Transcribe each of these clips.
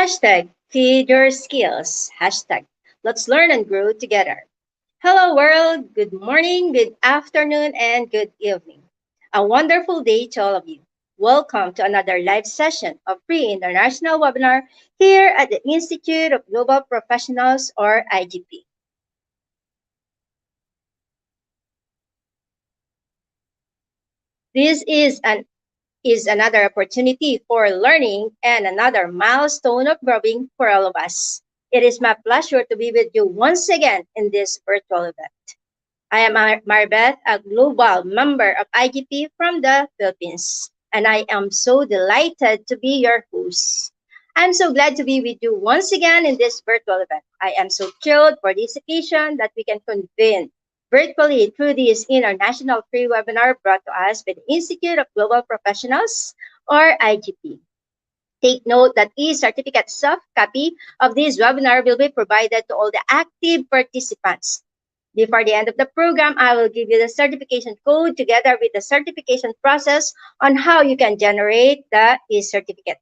Hashtag feed your skills. Hashtag let's learn and grow together. Hello world, good morning, good afternoon, and good evening. A wonderful day to all of you. Welcome to another live session of Free International Webinar here at the Institute of Global Professionals or IGP. This is another opportunity for learning and another milestone of growing for all of us. It is my pleasure to be with you once again in this virtual event. I am Marbeth, a global member of IGP from the Philippines, and I am so delighted to be your host. I'm so glad to be with you once again in this virtual event. I am so thrilled for this occasion that we can convene virtually through this international free webinar brought to us by the Institute of Global Professionals, or IGP. Take note that e-certificate soft copy of this webinar will be provided to all the active participants. Before the end of the program, I will give you the certification code together with the certification process on how you can generate the e-certificate.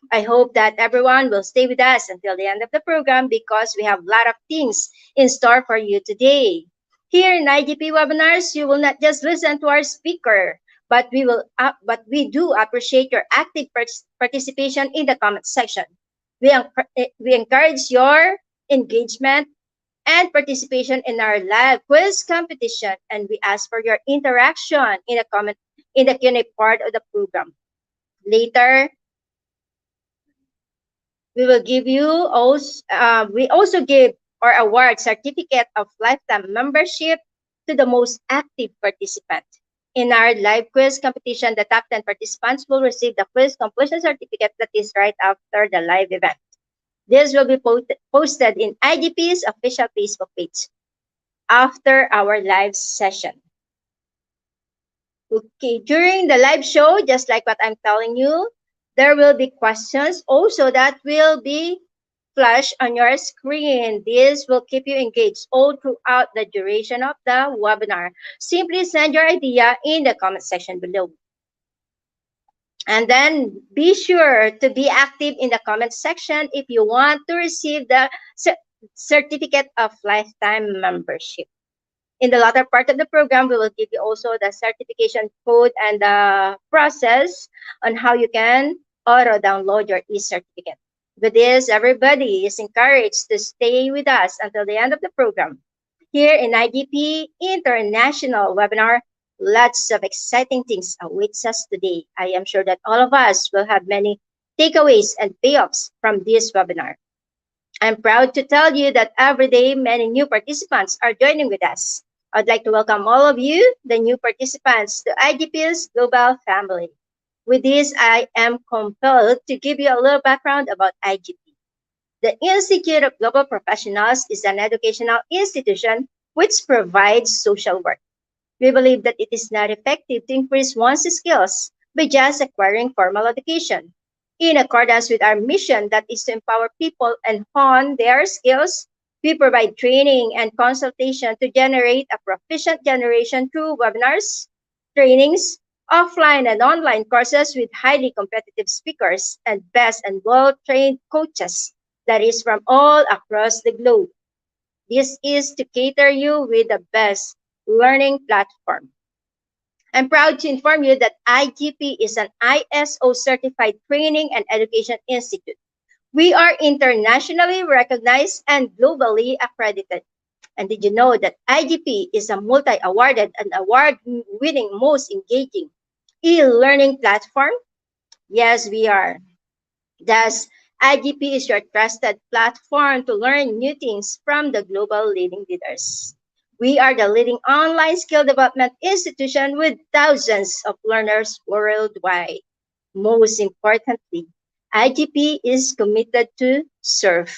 I hope that everyone will stay with us until the end of the program because we have a lot of things in store for you today. Here in IGP webinars, you will not just listen to our speaker, but we do appreciate your active participation in the comment section. We encourage your engagement and participation in our live quiz competition, and we ask for your interaction in the Q&A part of the program. Later, we will give you also we also give or award certificate of lifetime membership to the most active participant. In our live quiz competition, the top 10 participants will receive the quiz completion certificate that is right after the live event. This will be posted in IGP's official Facebook page after our live session. Okay, during the live show, just like what I'm telling you, there will be questions also that will be flashed on your screen. This will keep you engaged all throughout the duration of the webinar. Simply send your idea in the comment section below. And then be sure to be active in the comment section if you want to receive the certificate of lifetime membership. In the latter part of the program, we will give you also the certification code and the process on how you can auto download your e-certificate. With this, everybody is encouraged to stay with us until the end of the program. Here in IGP International Webinar, lots of exciting things awaits us today. I am sure that all of us will have many takeaways and payoffs from this webinar. I'm proud to tell you that every day many new participants are joining with us. I'd like to welcome all of you, the new participants, to IGP's global family. With this, I am compelled to give you a little background about IGP. The Institute of Global Professionals is an educational institution which provides social work. We believe that it is not effective to increase one's skills by just acquiring formal education. In accordance with our mission that is to empower people and hone their skills, we provide training and consultation to generate a proficient generation through webinars, trainings, offline and online courses with highly competitive speakers and best and well-trained coaches that is from all across the globe. This is to cater you with the best learning platform. I'm proud to inform you that IGP is an ISO certified training and education institute. We are internationally recognized and globally accredited. And did you know that IGP is a multi-awarded and award-winning most engaging e-learning platform? Yes, we are. Thus, IGP is your trusted platform to learn new things from the global leading leaders. We are the leading online skill development institution with thousands of learners worldwide. Most importantly, IGP is committed to serve.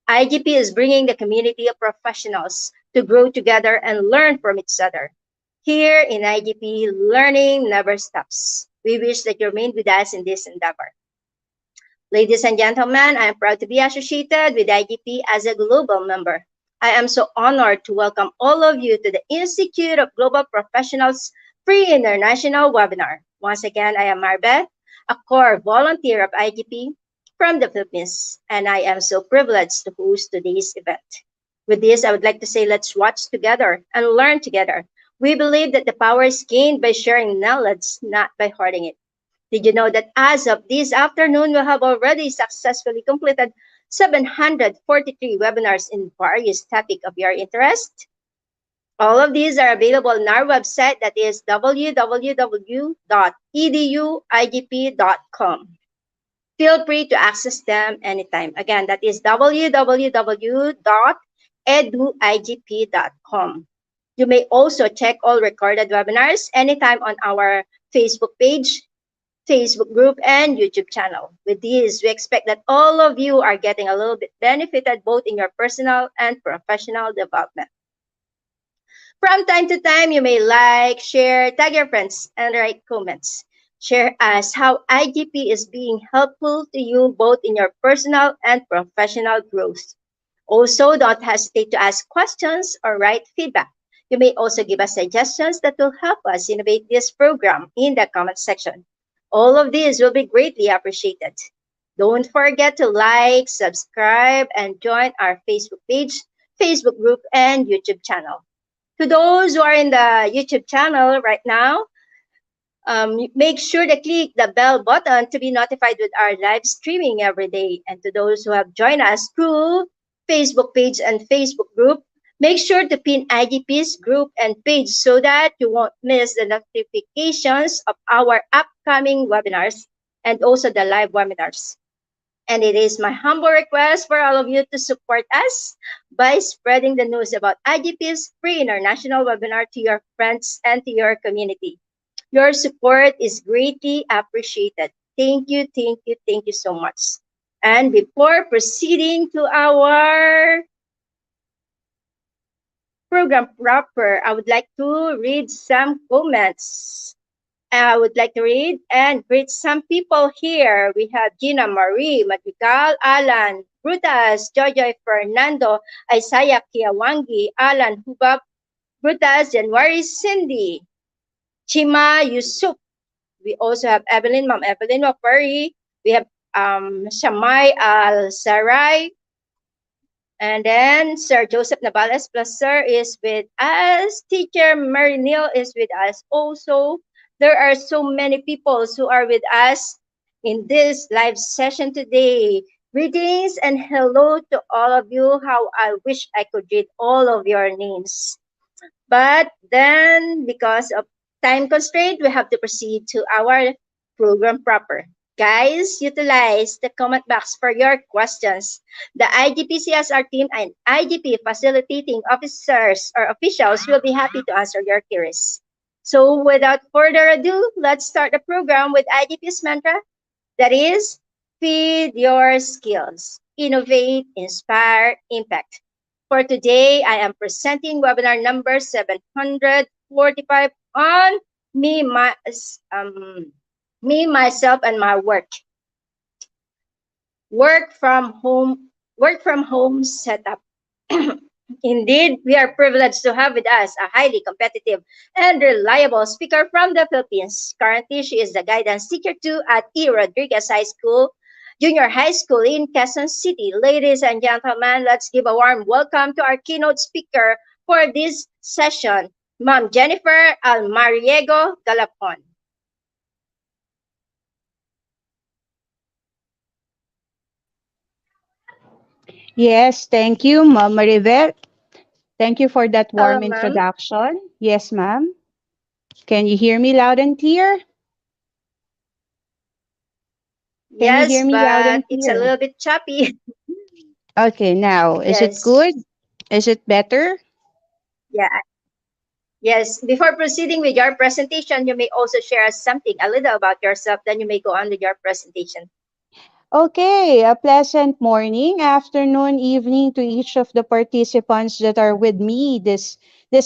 IGP is bringing the community of professionals to grow together and learn from each other. Here in IGP, learning never stops. We wish that you remain with us in this endeavor. Ladies and gentlemen, I am proud to be associated with IGP as a global member. I am so honored to welcome all of you to the Institute of Global Professionals Free International Webinar. Once again, I am Marbeth, a core volunteer of IGP, from the Philippines, and I am so privileged to host today's event. With this, I would like to say let's watch together and learn together. We believe that the power is gained by sharing knowledge, not by hoarding it. Did you know that as of this afternoon, we have already successfully completed 743 webinars in various topics of your interest? All of these are available on our website, that is www.eduigp.com. Feel free to access them anytime. Again, that is www.eduigp.com. You may also check all recorded webinars anytime on our Facebook page, Facebook group, and YouTube channel. With these, we expect that all of you are getting a little bit benefited both in your personal and professional development. From time to time, you may like, share, tag your friends, and write comments. Share us how IGP is being helpful to you both in your personal and professional growth. Also, don't hesitate to ask questions or write feedback. You may also give us suggestions that will help us innovate this program in the comment section. All of these will be greatly appreciated. Don't forget to like, subscribe, and join our Facebook page, Facebook group, and YouTube channel. To those who are in the YouTube channel right now, make sure to click the bell button to be notified with our live streaming every day. And to those who have joined us through Facebook page and Facebook group, make sure to pin IGP's group and page so that you won't miss the notifications of our upcoming webinars and also the live webinars. And it is my humble request for all of you to support us by spreading the news about IGP's free international webinar to your friends and to your community. Your support is greatly appreciated. Thank you, thank you, thank you so much. And before proceeding to our program proper, I would like to read some comments. I would like to read and greet some people here. We have Gina Marie, Madrigal, Alan, Brutus, Jojoy, Fernando, Isaiah Kiawangi, Alan, Hubab, Brutus, January, Cindy, Chima, Yusuf. We also have Evelyn, Ma'am Evelyn Wapari. We have Shamay Al-Sarai. And then Sir Joseph Navales plus Sir is with us. Teacher Mary Neal is with us also. There are so many people who are with us in this live session today. Greetings and hello to all of you. How I wish I could read all of your names. But then, because of time constraint, we have to proceed to our program proper. Guys, utilize the comment box for your questions. The IGP-CSR team and IGP facilitating officers or officials will be happy to answer your queries. So without further ado, let's start the program with IGP's mantra. That is, feed your skills, innovate, inspire, impact. For today, I am presenting webinar number 745 on me, myself, and my work. Work from home setup. Indeed, we are privileged to have with us a highly competitive and reliable speaker from the Philippines. Currently, she is the guidance teacher 2 at E. Rodriguez High School, Junior High School in Quezon City. Ladies and gentlemen, let's give a warm welcome to our keynote speaker for this session, Ma'am Jennifer Almariego Galapon. Yes, thank you, Ma'am Maribel. Thank you for that Hello, warm ma'am. introduction. Yes, ma'am. Can you hear me loud and clear? Can you hear Yes, me loud but and it's a clear? little bit choppy. Okay, now, is it Yes. good? Is it better? Yeah. Yes. Before proceeding with your presentation, you may also share us something a little about yourself. Then you may go on with your presentation. Okay, a pleasant morning, afternoon, evening to each of the participants that are with me this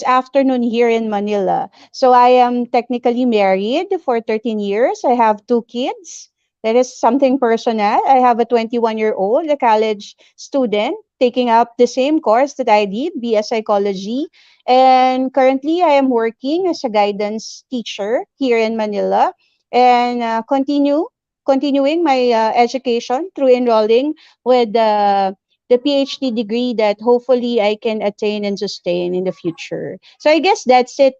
afternoon here in Manila. So I am technically married for 13 years. I have two kids. That is something personal. I have a 21-year-old, a college student, taking up the same course that I did, BS Psychology. And currently, I am working as a guidance teacher here in Manila and continue continuing my education through enrolling with the PhD degree that hopefully I can attain and sustain in the future. So I guess that's it.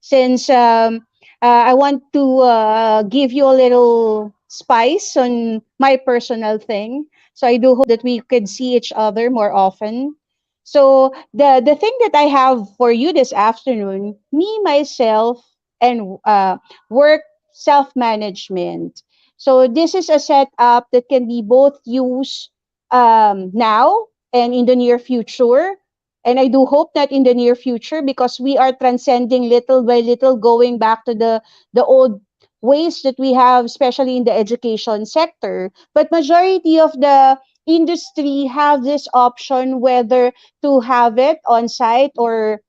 Since I want to give you a little spice on my personal thing. So I do hope that we could see each other more often. So the thing that I have for you this afternoon, me myself and work self management. So this is a setup that can be both used now and in the near future. And I do hope that in the near future, because we are transcending little by little, going back to the old ways that we have, especially in the education sector. But majority of the industry have this option whether to have it on site or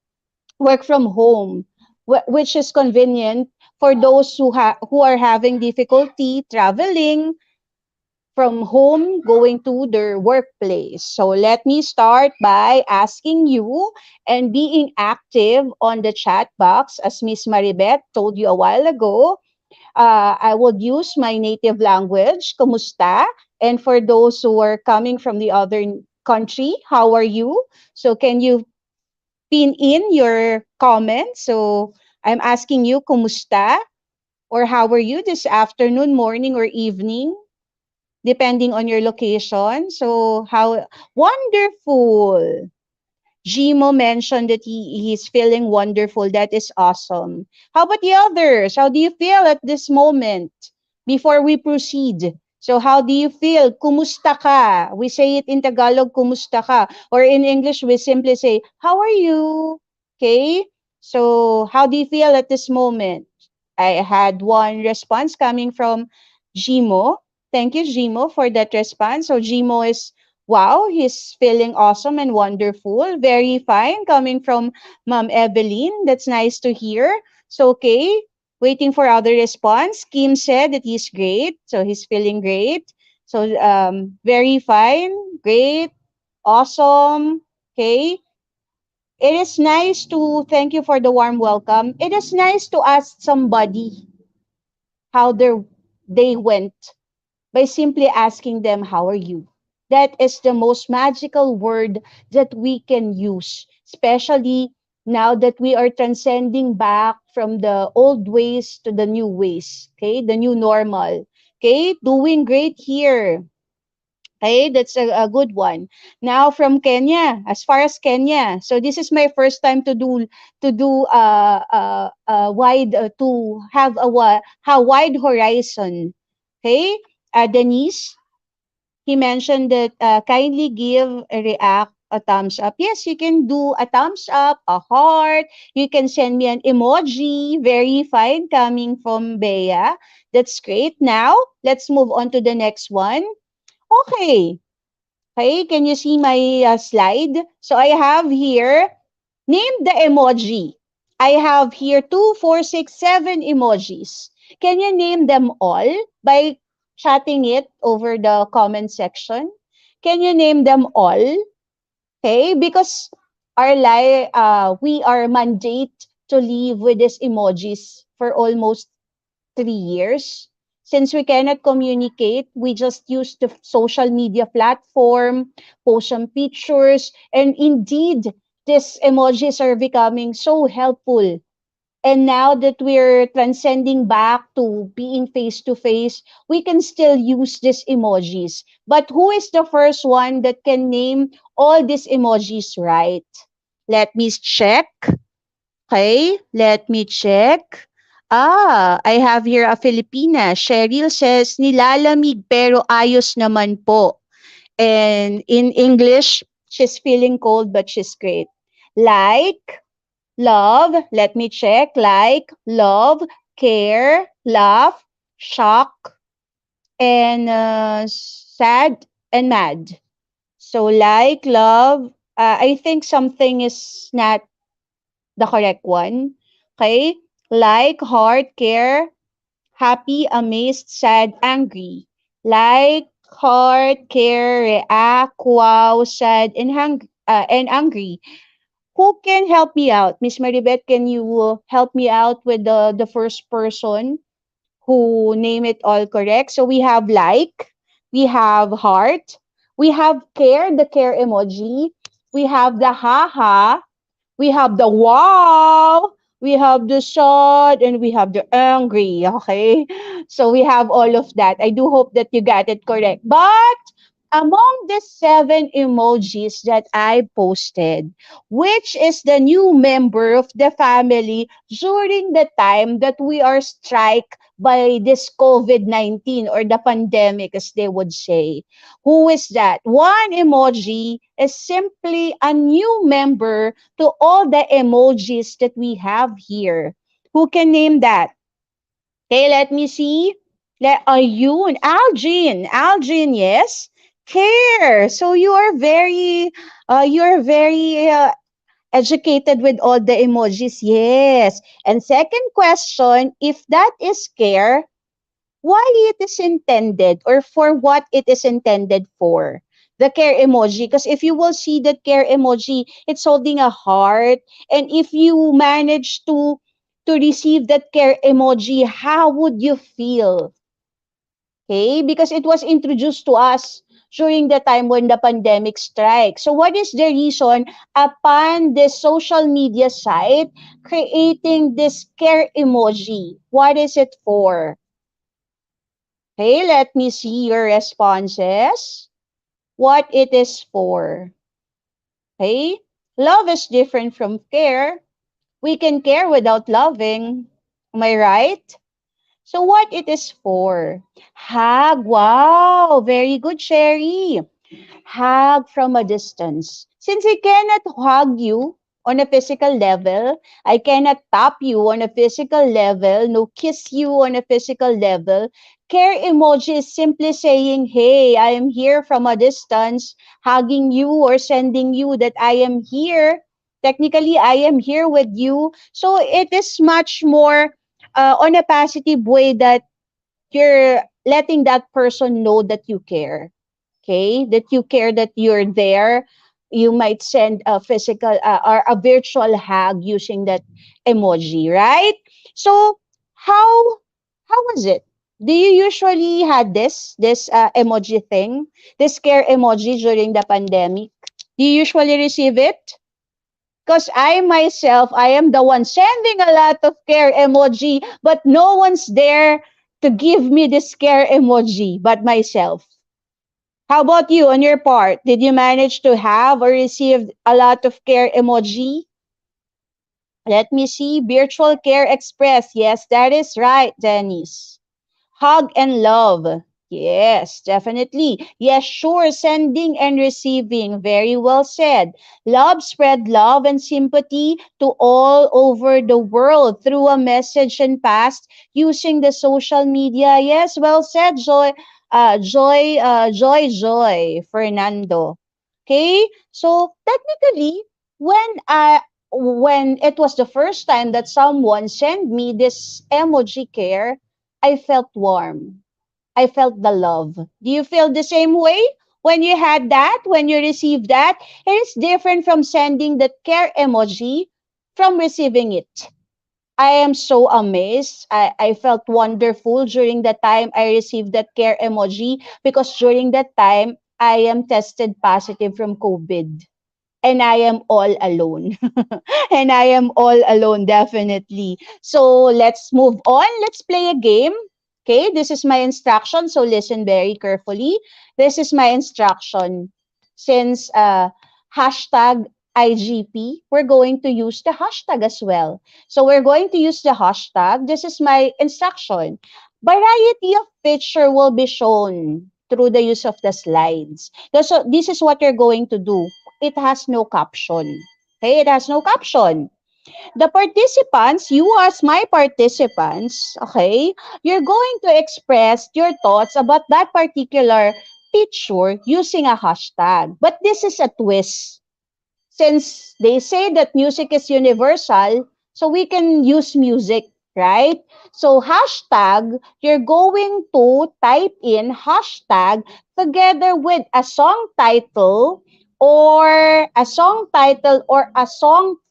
work from home, which is convenient for those who are having difficulty traveling from home going to their workplace. So let me start by asking you and being active on the chat box, as Miss Maribeth told you a while ago. I would use my native language, kumusta? And for those who are coming from the other country, how are you? So can you pin in your comments? So I'm asking you, kumusta? Or how are you this afternoon, morning, or evening? Depending on your location. So how wonderful. Jimo mentioned that he's feeling wonderful. That is awesome. How about the others? How do you feel at this moment before we proceed? So how do you feel? Kumusta ka? We say it in Tagalog, kumusta ka? Or in English, we simply say, how are you? Okay? So how do you feel at this moment? I had one response coming from Jimo. Thank you, Jimo, for that response. So Jimo is, wow, he's feeling awesome and wonderful. Very fine coming from Mom Evelyn. That's nice to hear. So, okay, waiting for other response. Kim said that he's great. So, he's feeling great. So, very fine, great, awesome. Okay. It is nice to thank you for the warm welcome. It is nice to ask somebody how their day went by simply asking them, how are you? That is the most magical word that we can use, especially now that we are transcending back from the old ways to the new ways, okay? The new normal, okay? Doing great here. Okay, that's a good one. Now from Kenya, as far as Kenya, so this is my first time to do wide to have a wide horizon. Okay, Denise, he mentioned that kindly give a react a thumbs up. Yes, you can do a thumbs up, a heart. You can send me an emoji. Very fine coming from Bea. That's great. Now let's move on to the next one. Okay. Okay, can you see my slide? So I have here, name the emoji. I have here 2, 4, 6, 7 emojis. Can you name them all by chatting it over the comment section? Can you name them all? Okay, because we are mandate to live with these emojis for almost 3 years. Since we cannot communicate, we just use the social media platform, post some pictures, and indeed, these emojis are becoming so helpful. And now that we're transcending back to being face to face, we can still use these emojis. But who is the first one that can name all these emojis right? Let me check. Okay, let me check. I have here a Filipina. Cheryl says, nilalamig pero ayos naman po. And in English, she's feeling cold but she's great. Like, love, let me check. Like, love, care, laugh, shock, and sad and mad. So like, love, I think something is not the correct one. Okay? Like, heart, care, happy, amazed, sad, angry. Like, heart, care, react, wow, sad, and angry. Who can help me out? Miss Maribeth, can you help me out with the first person? who name it all correct. So we have like, we have heart, we have care, the care emoji, we have the haha, we have the wow, we have the sad, and we have the angry. Okay. So we have all of that. I do hope that you got it correct. But among the 7 emojis that I posted, which is the new member of the family during the time that we are struck by this COVID-19 or the pandemic, as they would say? Who is that? One emoji is simply a new member to all the emojis that we have here. Who can name that? Okay, let me see. Ayun, Algin. Algin, yes. Care. So you are very educated with all the emojis. Yes. And second question, if that is care, why it is intended or for what it is intended for? The care emoji. Because if you will see that care emoji, it's holding a heart. And if you manage to receive that care emoji, how would you feel? Okay? Because it was introduced to us during the time when the pandemic strike. So what is the reason upon the social media site creating this care emoji? What is it for? Okay, let me see your responses. What it is for. Okay? Love is different from care. We can care without loving. Am I right? So what it is for? Hug. Wow, very good, Sherry. Hug from a distance. Since I cannot hug you on a physical level, I cannot tap you on a physical level, no kiss you on a physical level. Care emoji is simply saying, hey, I am here from a distance, hugging you or sending you that I am here. Technically, I am here with you. So it is much more on a positive way that you're letting that person know that you care. Okay, that you care, that you're there. You might send a physical or a virtual hug using that emoji, right? So how how was it? Do you usually had this emoji thing, this care emoji during the pandemic? Do you usually receive it? Because I myself, I am the one sending a lot of care emoji, but no one's there to give me this care emoji but myself. How about you on your part? Did you manage to have or receive a lot of care emoji? Let me see. Virtual Care Express. Yes, that is right, Dennis. Hug and love. Yes, definitely. Yes, sure. Sending and receiving. Very well said. Love spread love and sympathy to all over the world through a message and past using the social media. Yes, well said, Joy. Joy, Fernando. Okay, so technically, when when it was the first time that someone sent me this emoji care, I felt warm. I felt the love. Do you feel the same way when you had that, when you received that? It is different from sending that care emoji from receiving it. I am so amazed. I felt wonderful during the time I received that care emoji because during that time I am tested positive from COVID and I am all alone. And I am all alone, definitely. So let's move on. Let's play a game. Okay, this is my instruction. So listen very carefully. This is my instruction. Since hashtag IGP, we're going to use the hashtag as well. So we're going to use the hashtag. This is my instruction. Variety of picture will be shown through the use of the slides. So this is what you're going to do. It has no caption. Okay, it has no caption. The participants, you as my participants, okay, you're going to express your thoughts about that particular picture using a hashtag. But this is a twist. Since they say that music is universal, so we can use music, right? So hashtag, you're going to type in hashtag together with a song title or a song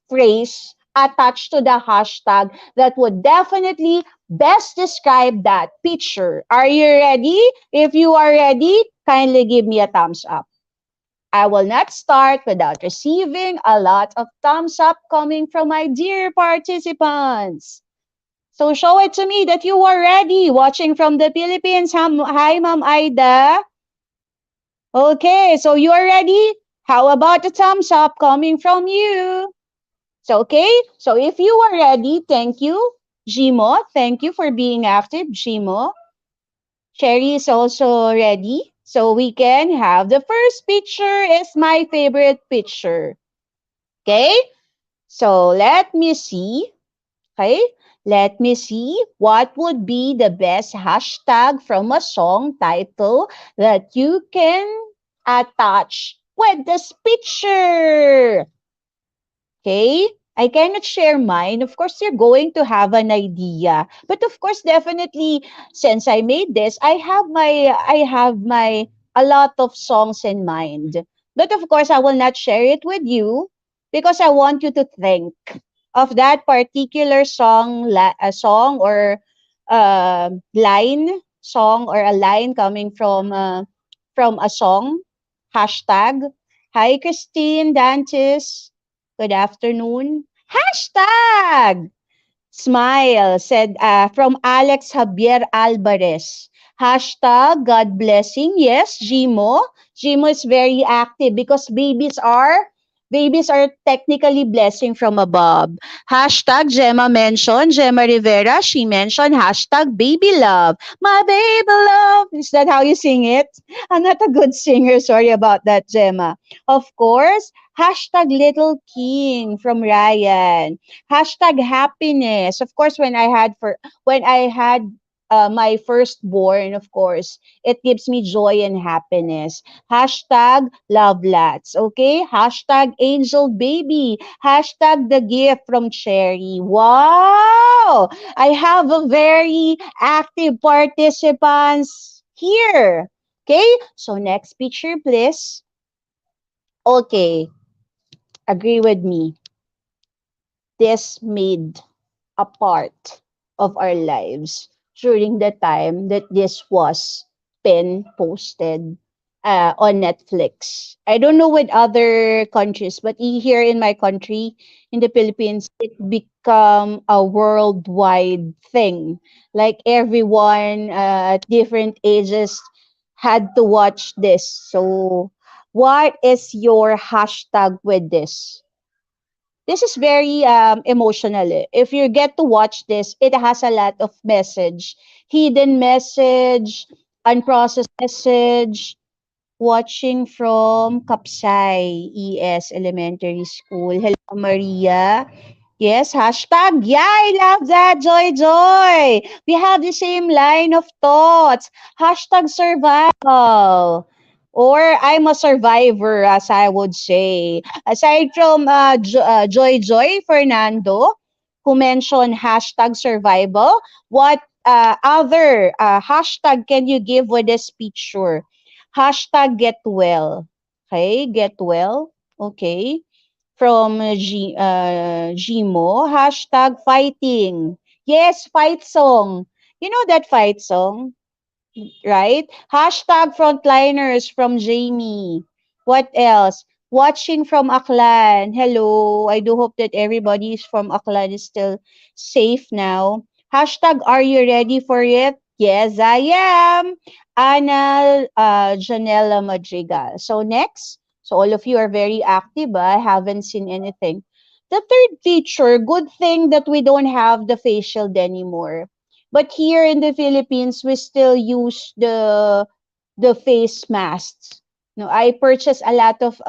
phrase attached to the hashtag that would definitely best describe that picture. Are you ready? If you are ready, kindly give me a thumbs up. I will not start without receiving a lot of thumbs up coming from my dear participants. So show it to me that you are ready. Watching from the Philippines. Hi, Ma'am Aida. Okay, so you are ready? How about the thumbs up coming from you? So, okay, so if you are ready, thank you. Jimo, thank you for being active, Jimo. Sherry is also ready. So we can have the first picture is my favorite picture. Okay, so let me see. Okay, let me see what would be the best hashtag from a song title that you can attach with this picture. Okay? I cannot share mine. Of course, you're going to have an idea. But of course, definitely, since I made this, I have my a lot of songs in mind. But of course, I will not share it with you because I want you to think of that particular a song or a line coming from a song. Hashtag. Hi, Christine Dantes. Good afternoon. Hashtag smile, said from Alex Javier Alvarez. Hashtag God blessing. Yes, Jimo. Jimo is very active because babies are technically blessing from above. Hashtag Gemma Rivera, she mentioned hashtag baby love. My baby love. Is that how you sing it? I'm not a good singer. Sorry about that, Gemma. Of course, hashtag little king from Ryan. Hashtag happiness. Of course, when I had my firstborn, of course, it gives me joy and happiness. Hashtag love lats. Okay. Hashtag angel baby. Hashtag the gift from Cherry. Wow. I have a very active participants here. Okay. So next picture, please. Okay. Agree with me. This made a part of our lives during the time that this was been posted on Netflix. I don't know with other countries, but here in my country, in the Philippines, it become a worldwide thing. Like everyone at different ages had to watch this. So, what is your hashtag with this? This is very emotional. If you get to watch this, it has a lot of message, hidden message, unprocessed message. Watching from Kapsay ES Elementary School. Hello, Maria. Yes, hashtag. Yeah, I love that. Joy, joy. We have the same line of thoughts. Hashtag survival. Or I'm a survivor, as I would say. Aside from Joy, Joy, Fernando, who mentioned hashtag survival, what other hashtag can you give with this picture? Hashtag get well. Okay, get well. Okay. From Gmo, hashtag fighting. Yes, fight song. You know that fight song, right? Hashtag frontliners from Jamie. What else? Watching from Aklan. Hello. I do hope that everybody is from Aklan is still safe now. Hashtag are you ready for it? Yes, I am. Ana Janela Madrigal. So next. So all of you are very active. I haven't seen anything. The third feature, good thing that we don't have the face shield anymore. But here in the Philippines, we still use the face masks. No, I purchased a lot of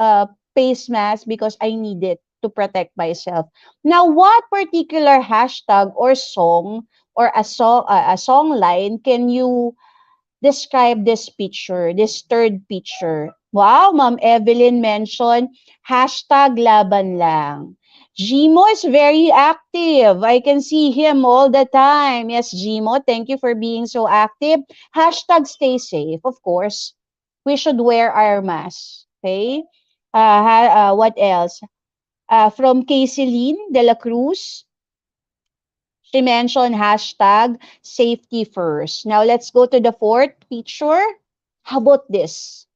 face masks because I need it to protect myself. Now, what particular hashtag or song or a song line can you describe this picture, this third picture? Wow, Ma'am Evelyn mentioned hashtag laban lang. Gmo is very active. I can see him all the time. Yes, Gmo, thank you for being so active. Hashtag stay safe, of course. We should wear our mask. Okay? What else? From Kayceline de la Cruz, she mentioned hashtag safety first. Now let's go to the fourth picture. How about this?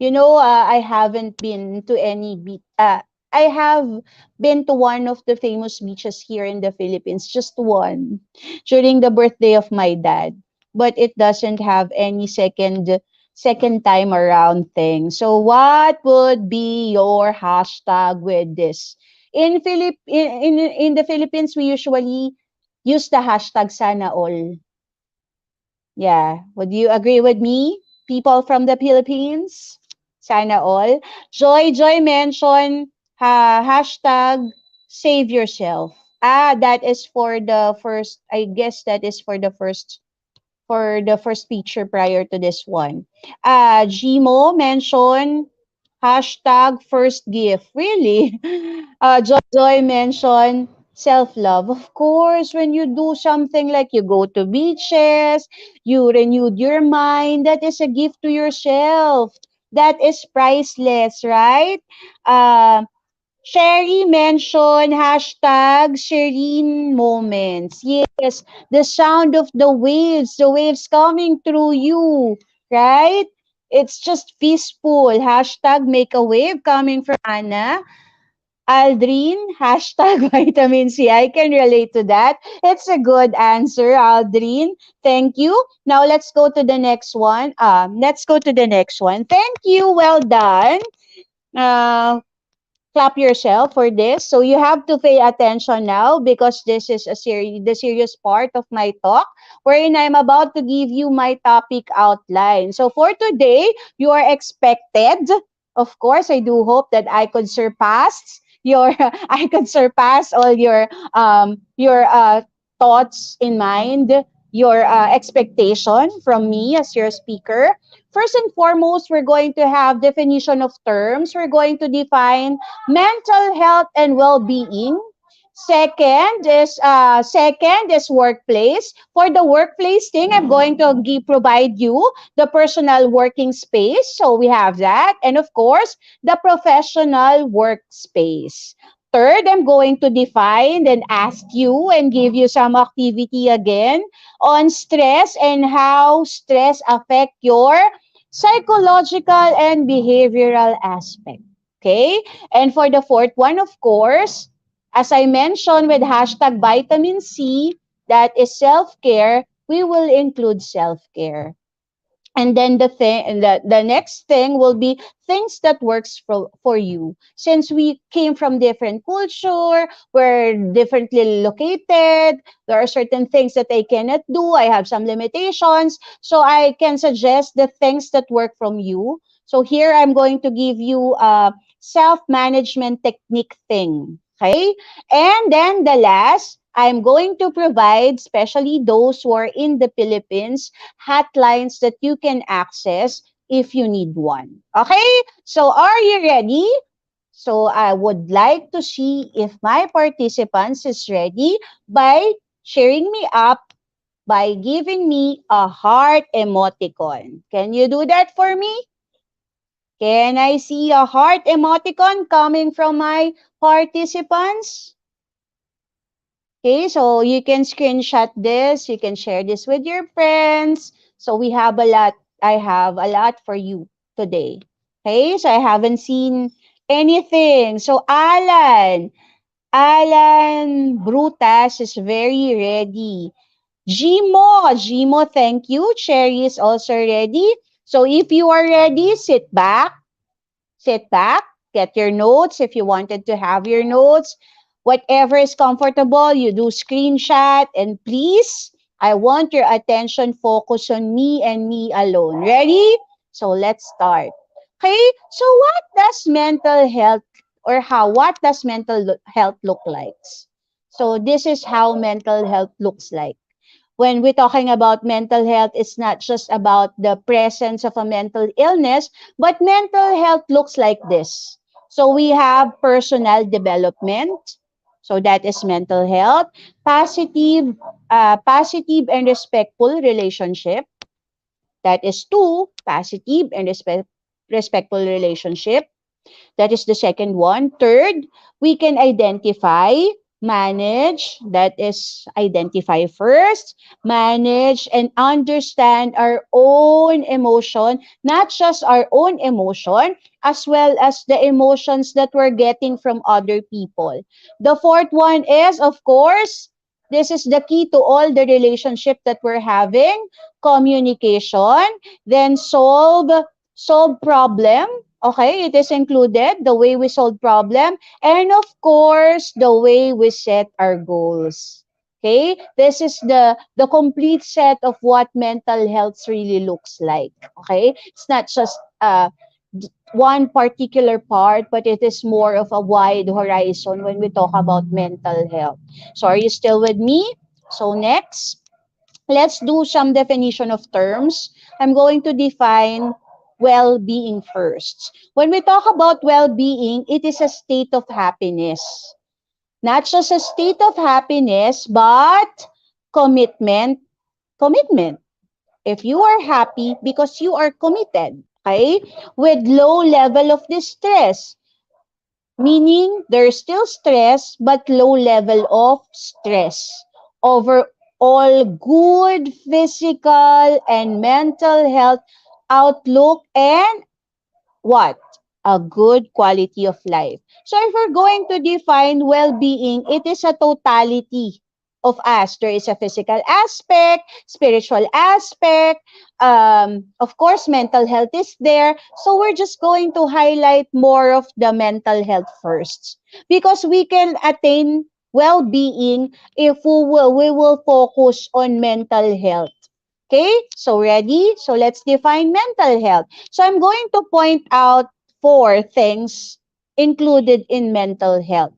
I haven't been to any beach. I have been to one of the famous beaches here in the Philippines, just one, during the birthday of my dad. But it doesn't have any second time around thing. So what would be your hashtag with this? In the Philippines, we usually use the hashtag sana all. Yeah. Would you agree with me, people from the Philippines? Sana all. Joy mentioned hashtag save yourself. That is for the first, I guess that is for the first picture prior to this one. Gmo mentioned hashtag first gift. Really? Joy mentioned self-love. Of course, when you do something like you go to beaches, you renewed your mind, that is a gift to yourself. That is priceless, right? Uh, Sherry mentioned hashtag serene moments. Yes, the sound of the waves coming through you, right? It's just peaceful. Hashtag make a wave coming from Anna. Aldrin, hashtag vitamin C. I can relate to that. It's a good answer, Aldrin. Thank you. Now let's go to the next one. Let's go to the next one. Thank you. Well done. Uh, Clap yourself for this. So you have to pay attention now because this is the serious part of my talk wherein I'm about to give you my topic outline. So for today, you are expected, of course, I do hope that I could surpass I could surpass all your thoughts in mind, your expectation from me as your speaker. First and foremost, we're going to have definition of terms. We're going to define mental health and well-being. Second is workplace. For the workplace thing, I'm going to provide you the personal working space. So we have that. And of course, the professional workspace. Third, I'm going to define and ask you and give you some activity again on stress and how stress affect your psychological and behavioral aspect. Okay? And for the fourth one, of course, as I mentioned with hashtag vitamin C, that is self-care, we will include self-care. And then the next thing will be things that works for you. Since we came from different culture, we're differently located, there are certain things that I cannot do, I have some limitations, so I can suggest the things that work from you. So here I'm going to give you a self-management technique thing. Okay? And then the last, I'm going to provide, especially those who are in the Philippines, hotlines that you can access if you need one. Okay? So are you ready? So I would like to see if my participants is ready by sharing me up by giving me a heart emoticon. Can you do that for me? Can I see a heart emoticon coming from my participants? Okay, so you can screenshot this, you can share this with your friends. So we have a lot, I have a lot for you today. Okay, so I haven't seen anything. So Alan Brutas is very ready. Gmo, thank you. Cherry is also ready. So if you are ready, sit back, get your notes if you wanted to have your notes. Whatever is comfortable, you do screenshot. And please, I want your attention focus on me and me alone. Ready? So let's start. Okay, so what does mental health what does health look like? So this is how mental health looks like. When we're talking about mental health, it's not just about the presence of a mental illness, but mental health looks like this. So we have personal development. So that is mental health. Positive and respectful relationship. That is two, positive and respectful relationship. That is the second one. Third, we can identify, manage, that is identify first, manage, and understand our own emotion, not just our own emotion, as well as the emotions that we're getting from other people. The fourth one is, of course, this is the key to all the relationship that we're having, communication, then solve problem. Okay, it is included the way we solve problem, and of course the way we set our goals. Okay, this is the complete set of what mental health really looks like. Okay, it's not just one particular part, but it is more of a wide horizon when we talk about mental health. So are you still with me? So next, let's do some definition of terms. I'm going to define well-being first. When we talk about well-being, it is a state of happiness. Not just a state of happiness, but commitment. Commitment. If you are happy because you are committed, okay? With low level of distress, meaning there's still stress, but low level of stress. Overall good physical and mental health outlook and what? A good quality of life. So if we're going to define well-being, it is a totality of us. There is a physical aspect, spiritual aspect, of course, mental health is there. So we're just going to highlight more of the mental health first because we can attain well-being if we will focus on mental health. Okay, so ready? So let's define mental health. So I'm going to point out four things included in mental health.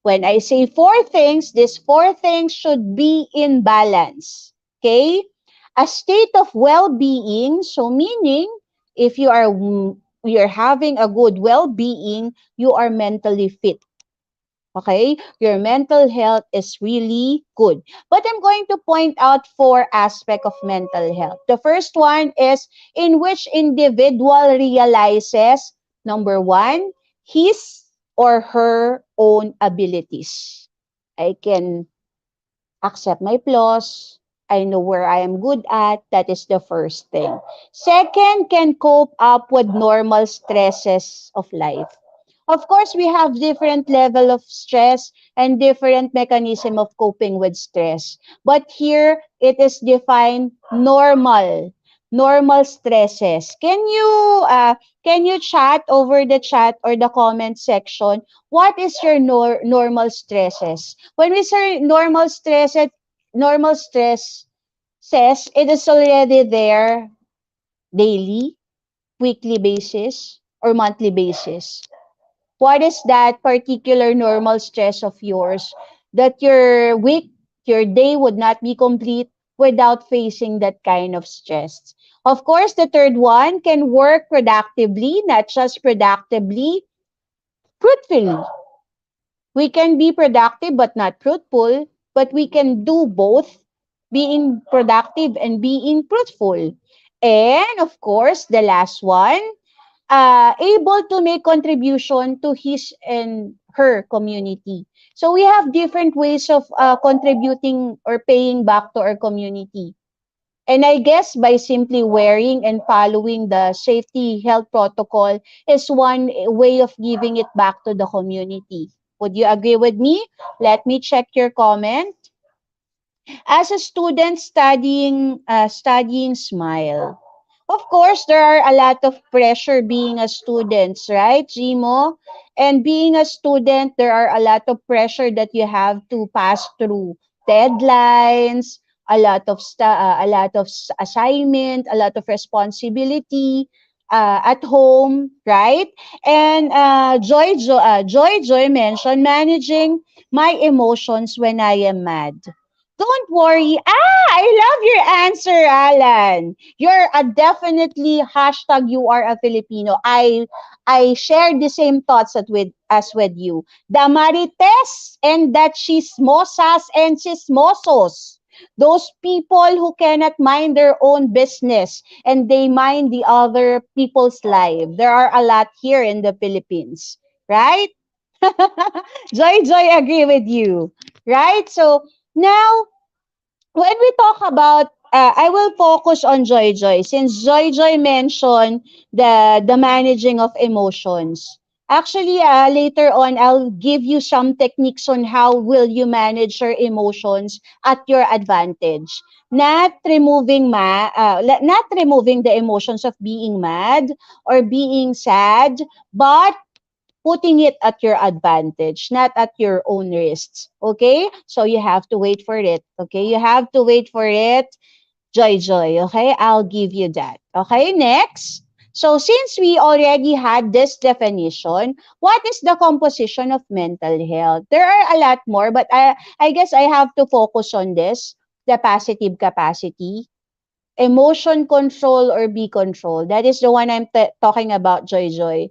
When I say four things, these four things should be in balance. Okay? A state of well-being, so meaning if you're having a good well-being, you are mentally fit. Okay? Your mental health is really good. But I'm going to point out four aspects of mental health. The first one is in which individual realizes, number one, his or her own abilities. I can accept my flaws. I know where I am good at. That is the first thing. Second, can cope up with normal stresses of life. Of course, we have different level of stress and different mechanism of coping with stress. But here, it is defined normal stresses. Can you chat over the chat or the comment section? What is your normal stresses? When we say normal stress says it is already there daily, weekly basis, or monthly basis. What is that particular normal stress of yours that your week, your day would not be complete without facing that kind of stress? Of course, the third one can work productively, not just productively, fruitfully. We can be productive but not fruitful, but we can do both, being productive and being fruitful. And of course, the last one, able to make contribution to his and her community. So we have different ways of contributing or paying back to our community. And I guess by simply wearing and following the safety health protocol is one way of giving it back to the community. Would you agree with me? Let me check your comment. As a student studying smile. Of course, there are a lot of pressure being a student, right, Jimo? And being a student, there are a lot of pressure that you have to pass through deadlines, a lot of assignment, a lot of responsibility at home, right? And Joy mentioned managing my emotions when I am mad. Don't worry. I love your answer, Alan. You're a definitely hashtag you are a Filipino. I share the same thoughts as with you. The marites and the chismosas and chismosos. Those people who cannot mind their own business and they mind the other people's life. There are a lot here in the Philippines, right? Joy, agree with you, right? So now, when we talk about, I will focus on Joy, since Joy mentioned the managing of emotions. Actually, later on, I'll give you some techniques on how will you manage your emotions at your advantage. Not removing the emotions of being mad or being sad, but putting it at your advantage, not at your own risks. Okay? So you have to wait for it. Okay? You have to wait for it. Joy. Okay? I'll give you that. Okay? Next. So since we already had this definition, what is the composition of mental health? There are a lot more, but I guess I have to focus on this. The positive capacity, emotion control or be control. That is the one I'm talking about, Joy.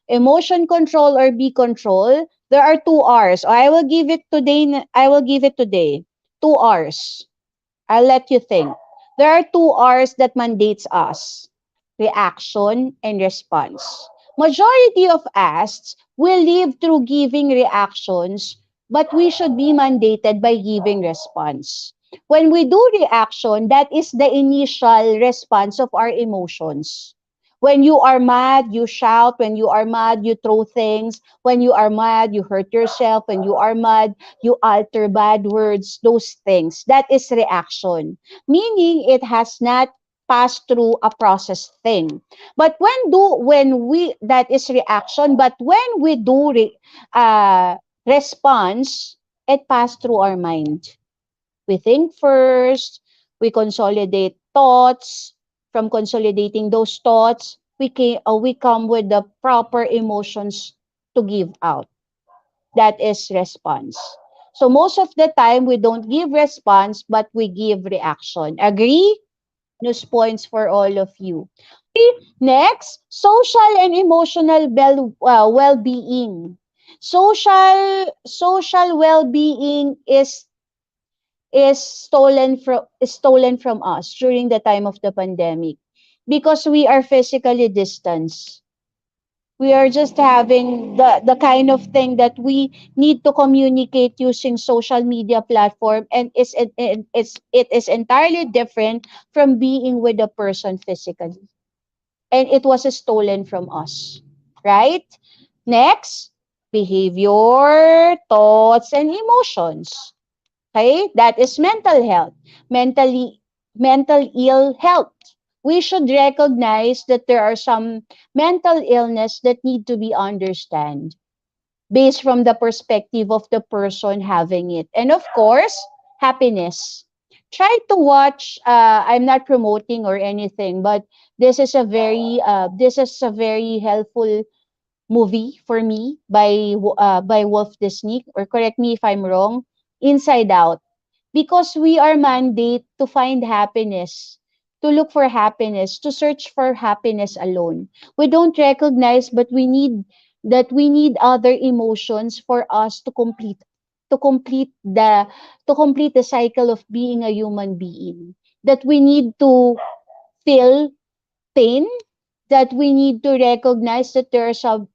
Emotion control or be control, there are two R's. I will give it today. I will give it today. Two R's. I'll let you think. There are two R's that mandates us: reaction and response. Majority of us will live through giving reactions, but we should be mandated by giving response. When we do reaction, that is the initial response of our emotions. When you are mad, you shout. When you are mad, you throw things. When you are mad, you hurt yourself. When you are mad, you alter bad words, those things. That is reaction. Meaning it has not passed through a process thing. But when we that is reaction, but when we do response, it passed through our mind. We think first, we consolidate thoughts. From consolidating those thoughts, we come with the proper emotions to give out. That is response. So most of the time, we don't give response, but we give reaction. Agree? Bonus points for all of you. Next, social and emotional well-being. Social well-being is stolen from us during the time of the pandemic because we are physically distanced. We are just having the kind of thing that we need to communicate using social media platform, and it is entirely different from being with a person physically, and it was stolen from us, right? Next, behavior, thoughts, and emotions. Okay, that is mental health. Mental ill health. We should recognize that there are some mental illness that need to be understood based from the perspective of the person having it. And of course, happiness. Try to watch, I'm not promoting or anything, but this is a very helpful movie for me by Walt Disney, or correct me if I'm wrong, Inside Out, because we are mandate to find happiness, to look for happiness, to search for happiness alone. We don't recognize, but we need other emotions for us to complete the to complete the cycle of being a human being. That we need to feel pain, that we need to recognize that there are some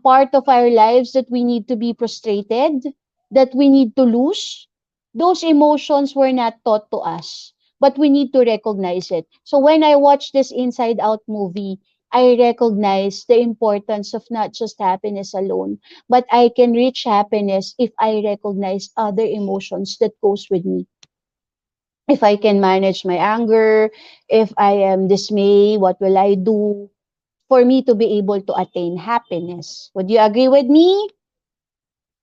part of our lives that we need to be frustrated, that we need to lose. Those emotions were not taught to us, but we need to recognize it. So when I watch this Inside Out movie, I recognize the importance of not just happiness alone, but I can reach happiness if I recognize other emotions that goes with me. If I can manage my anger, if I am dismayed, what will I do for me to be able to attain happiness? Would you agree with me?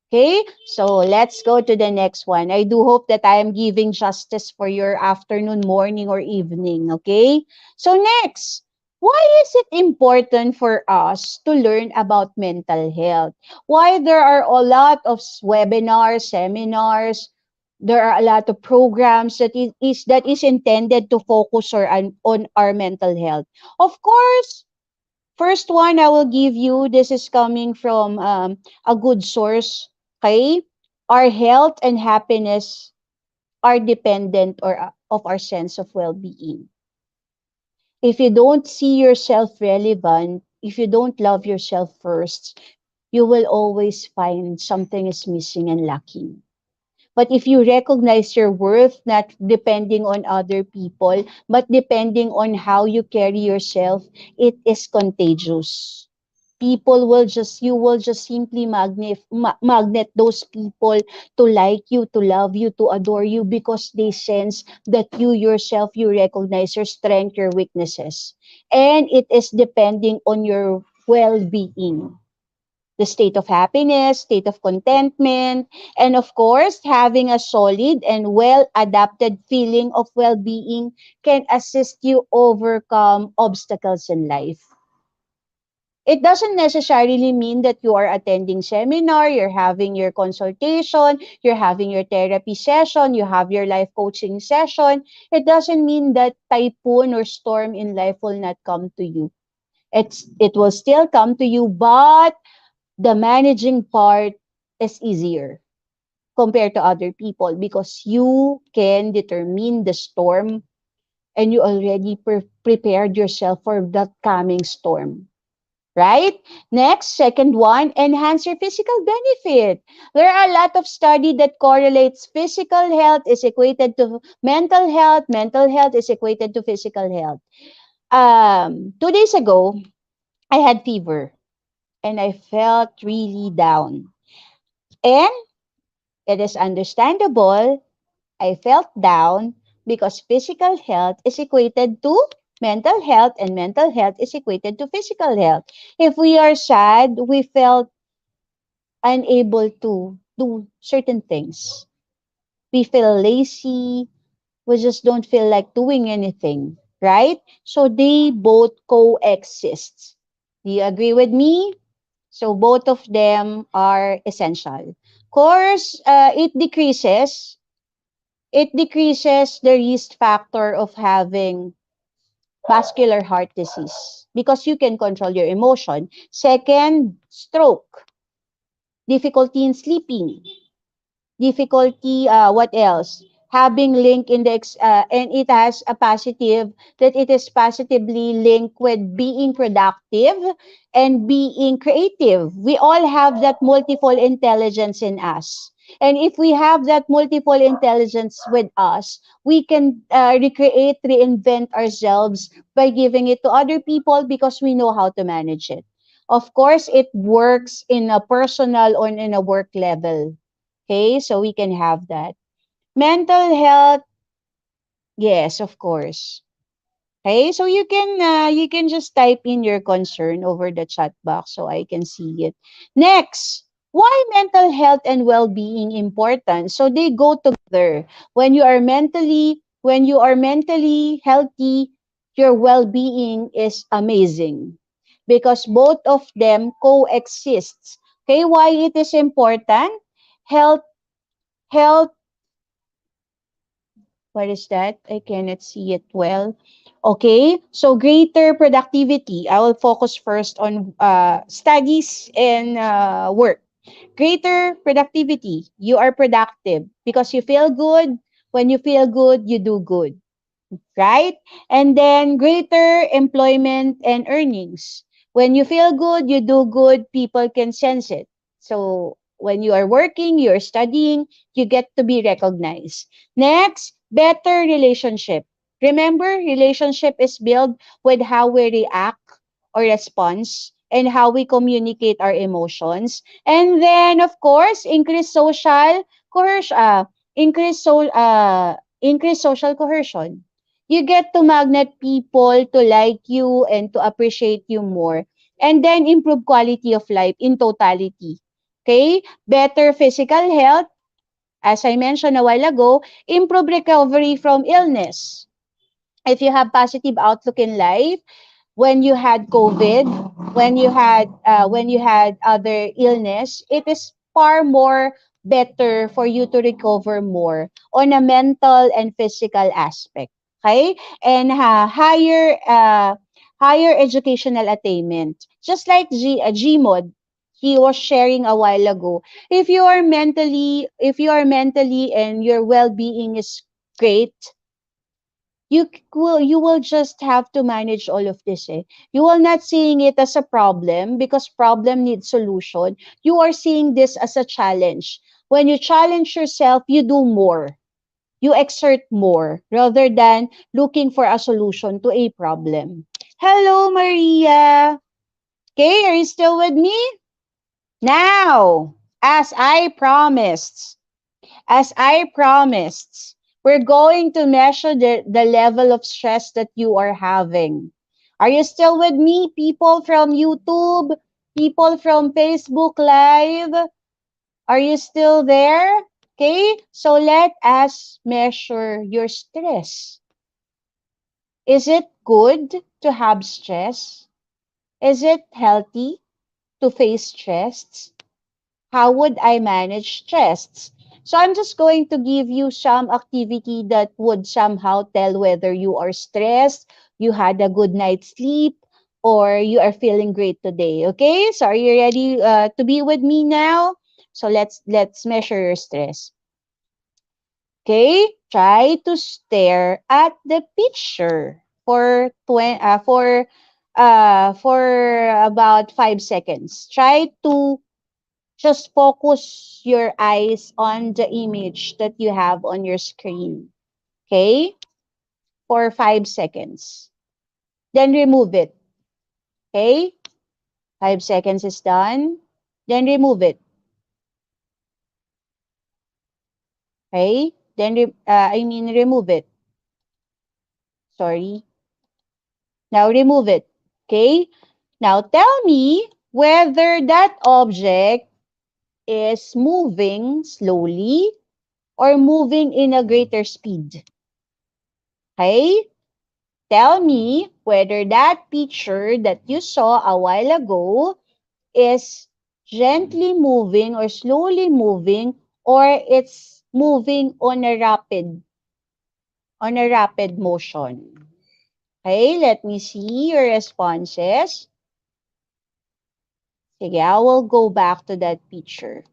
Okay, so let's go to the next one. I do hope that I am giving justice for your afternoon, morning, or evening. Okay, so next, why is it important for us to learn about mental health? Why there are a lot of webinars, seminars, there are a lot of programs that is intended to focus on our mental health. Of course, first one I will give you, this is coming from a good source, okay? Our health and happiness. are dependent of our sense of well-being. If you don't see yourself relevant, if you don't love yourself first, you will always find something is missing and lacking. But if you recognize your worth, not depending on other people, but depending on how you carry yourself, it is contagious. People will just, you will just simply magnet those people to like you, to love you, to adore you because they sense that you yourself, you recognize your strength, your weaknesses. And it is depending on your well-being, the state of happiness, state of contentment, and of course, having a solid and well adapted feeling of well being can assist you overcome obstacles in life. It doesn't necessarily mean that you are attending seminar, you're having your consultation, you're having your therapy session, you have your life coaching session. It doesn't mean that typhoon or storm in life will not come to you. It will still come to you, but the managing part is easier compared to other people because you can determine the storm and you already prepared yourself for that coming storm. Right? Next, second one, enhance your physical benefit. There are a lot of study that correlates physical health is equated to mental health is equated to physical health. 2 days ago, I had fever and I felt really down. And it is understandable I felt down because physical health is equated to mental health and mental health is equated to physical health. If we are sad, we felt unable to do certain things. We feel lazy, we just don't feel like doing anything, right? So they both coexist. Do you agree with me? So both of them are essential. Of course, it decreases the risk factor of having vascular heart disease because you can control your emotion. Second, stroke, difficulty in sleeping, difficulty, what else? Having link index, and it has a positive, that it is positively linked with being productive and being creative. We all have that multiple intelligence in us. And if we have that multiple intelligence with us, we can recreate, reinvent ourselves by giving it to other people because we know how to manage it. Of course, it works in a personal or in a work level. Okay, so we can have that. Mental health, yes, of course. Okay, so you can just type in your concern over the chat box so I can see it. Next, why mental health and well-being important? So they go together. When you are mentally healthy, your well-being is amazing because both of them coexist. Okay, why it is important? Health health What is that? I cannot see it well. Okay, so greater productivity. I will focus first on studies and work. Greater productivity. You are productive because you feel good. When you feel good, you do good, right? And then greater employment and earnings. When you feel good, you do good, people can sense it. So when you are working, you're studying, you get to be recognized. Next, better relationship. Remember, relationship is built with how we react or response and how we communicate our emotions. And then, of course, coercion, increase social coercion. You get to magnet people to like you and to appreciate you more. And then improve quality of life in totality. Okay? Better physical health, as I mentioned a while ago, improve recovery from illness. If you have positive outlook in life, when you had COVID, when you had other illness, it is far more better for you to recover more on a mental and physical aspect. Okay, and higher educational attainment, just like GMOD. he was sharing a while ago. If you are mentally and your well-being is great, you will just have to manage all of this. You will not seeing it as a problem because problem needs solution. You are seeing this as a challenge. When you challenge yourself, you do more. You exert more rather than looking for a solution to a problem. Hello, Maria. Okay, are you still with me? Now, as I promised, we're going to measure the level of stress that you are having. Are you still with me, people from YouTube, people from Facebook Live? Are you still there? Okay, so let us measure your stress. Is it good to have stress? Is it healthy to face stress? How would I manage stress? So I'm just going to give you some activity that would somehow tell whether you are stressed, you had a good night's sleep, or you are feeling great today. Okay? So are you ready to be with me now? So let's measure your stress. Okay? Try to stare at the picture for about 5 seconds. Try to just focus your eyes on the image that you have on your screen. Okay? For 5 seconds. Then remove it. Okay? 5 seconds is done. Then remove it. Okay? Remove it. Sorry. Now remove it. Okay? Now tell me whether that object is moving slowly or moving in a greater speed. Okay? Tell me whether that picture that you saw a while ago is gently moving or slowly moving or it's moving on a rapid motion. Okay, let me see your responses. Sige, I will go back to that picture.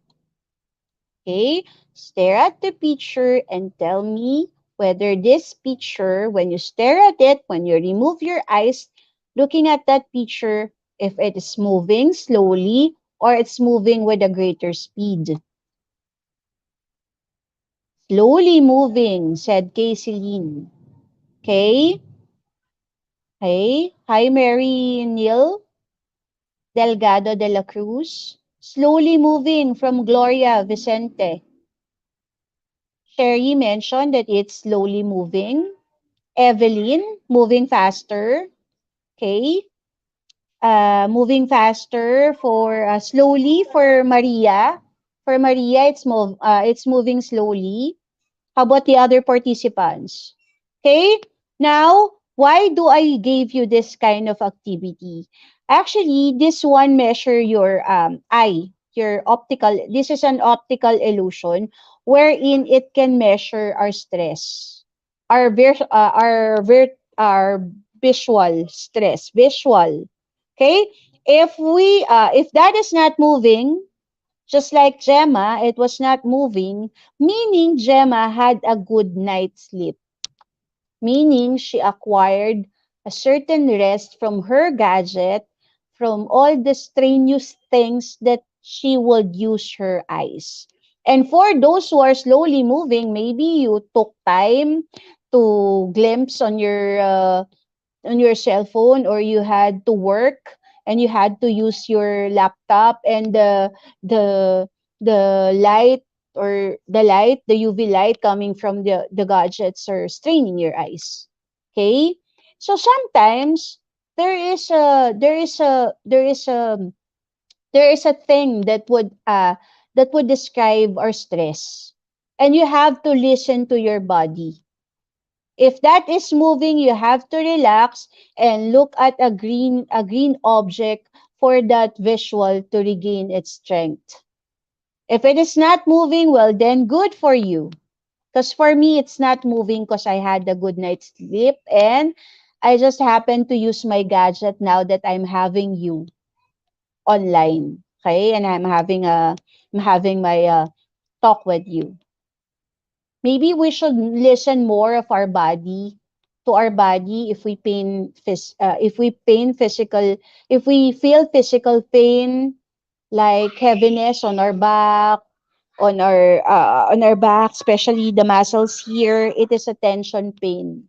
Okay, stare at the picture and tell me whether this picture, when you stare at it, when you remove your eyes, looking at that picture, if it is moving slowly or it's moving with a greater speed. Slowly moving, said Kayceline. Okay? Hey, hi Mary Neil Delgado de la Cruz. Slowly moving from Gloria Vicente. Sherry mentioned that it's slowly moving. Evelyn, moving faster. Okay. Moving faster for slowly for Maria. For Maria, it's moving slowly. How about the other participants? Okay. Now, why do I give you this kind of activity? Actually, this one measure your eye, your optical. This is an optical illusion wherein it can measure our stress, our visual stress, visual. Okay? If that is not moving, just like Gemma, it was not moving, meaning Gemma had a good night's sleep, meaning she acquired a certain rest from her gadget, from all the strenuous things that she would use her eyes. And for those who are slowly moving, maybe you took time to glimpse on your cell phone, or you had to work and you had to use your laptop, and the the light the UV light coming from the gadgets are straining your eyes. Okay? So sometimes there is a thing that would describe our stress. And you have to listen to your body. If that is moving, you have to relax and look at a green object for that visual to regain its strength. If it is not moving, well then good for you. Because for me, it's not moving because I had a good night's sleep and I just happen to use my gadget now that I'm having you online. Okay, and I'm having my talk with you. Maybe we should listen more of our body to our body if we if we feel physical pain like heaviness on our back, especially the muscles here. It is a tension pain.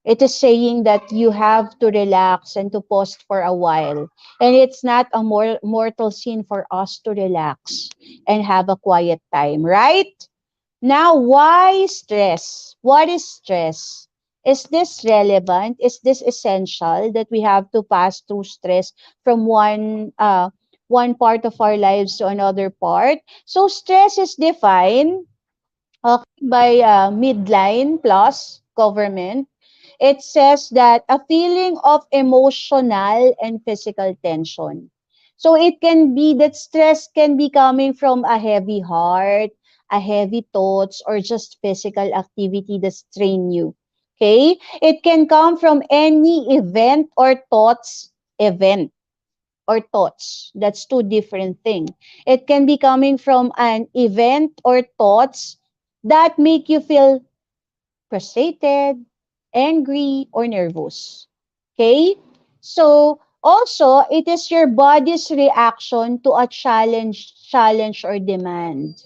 It is saying that you have to relax and to pause for a while. And it's not a mortal sin for us to relax and have a quiet time, right? Now, why stress? What is stress? Is this relevant? Is this essential that we have to pass through stress from one part of our lives to another part? So stress is defined by midline plus government. It says that a feeling of emotional and physical tension. So it can be that stress can be coming from a heavy heart, a heavy thoughts, or just physical activity that strain you. Okay? It can come from any event or thoughts. That's two different things. It can be coming from an event or thoughts that make you feel frustrated, angry, or nervous. Okay? So, also, it is your body's reaction to a challenge or demand.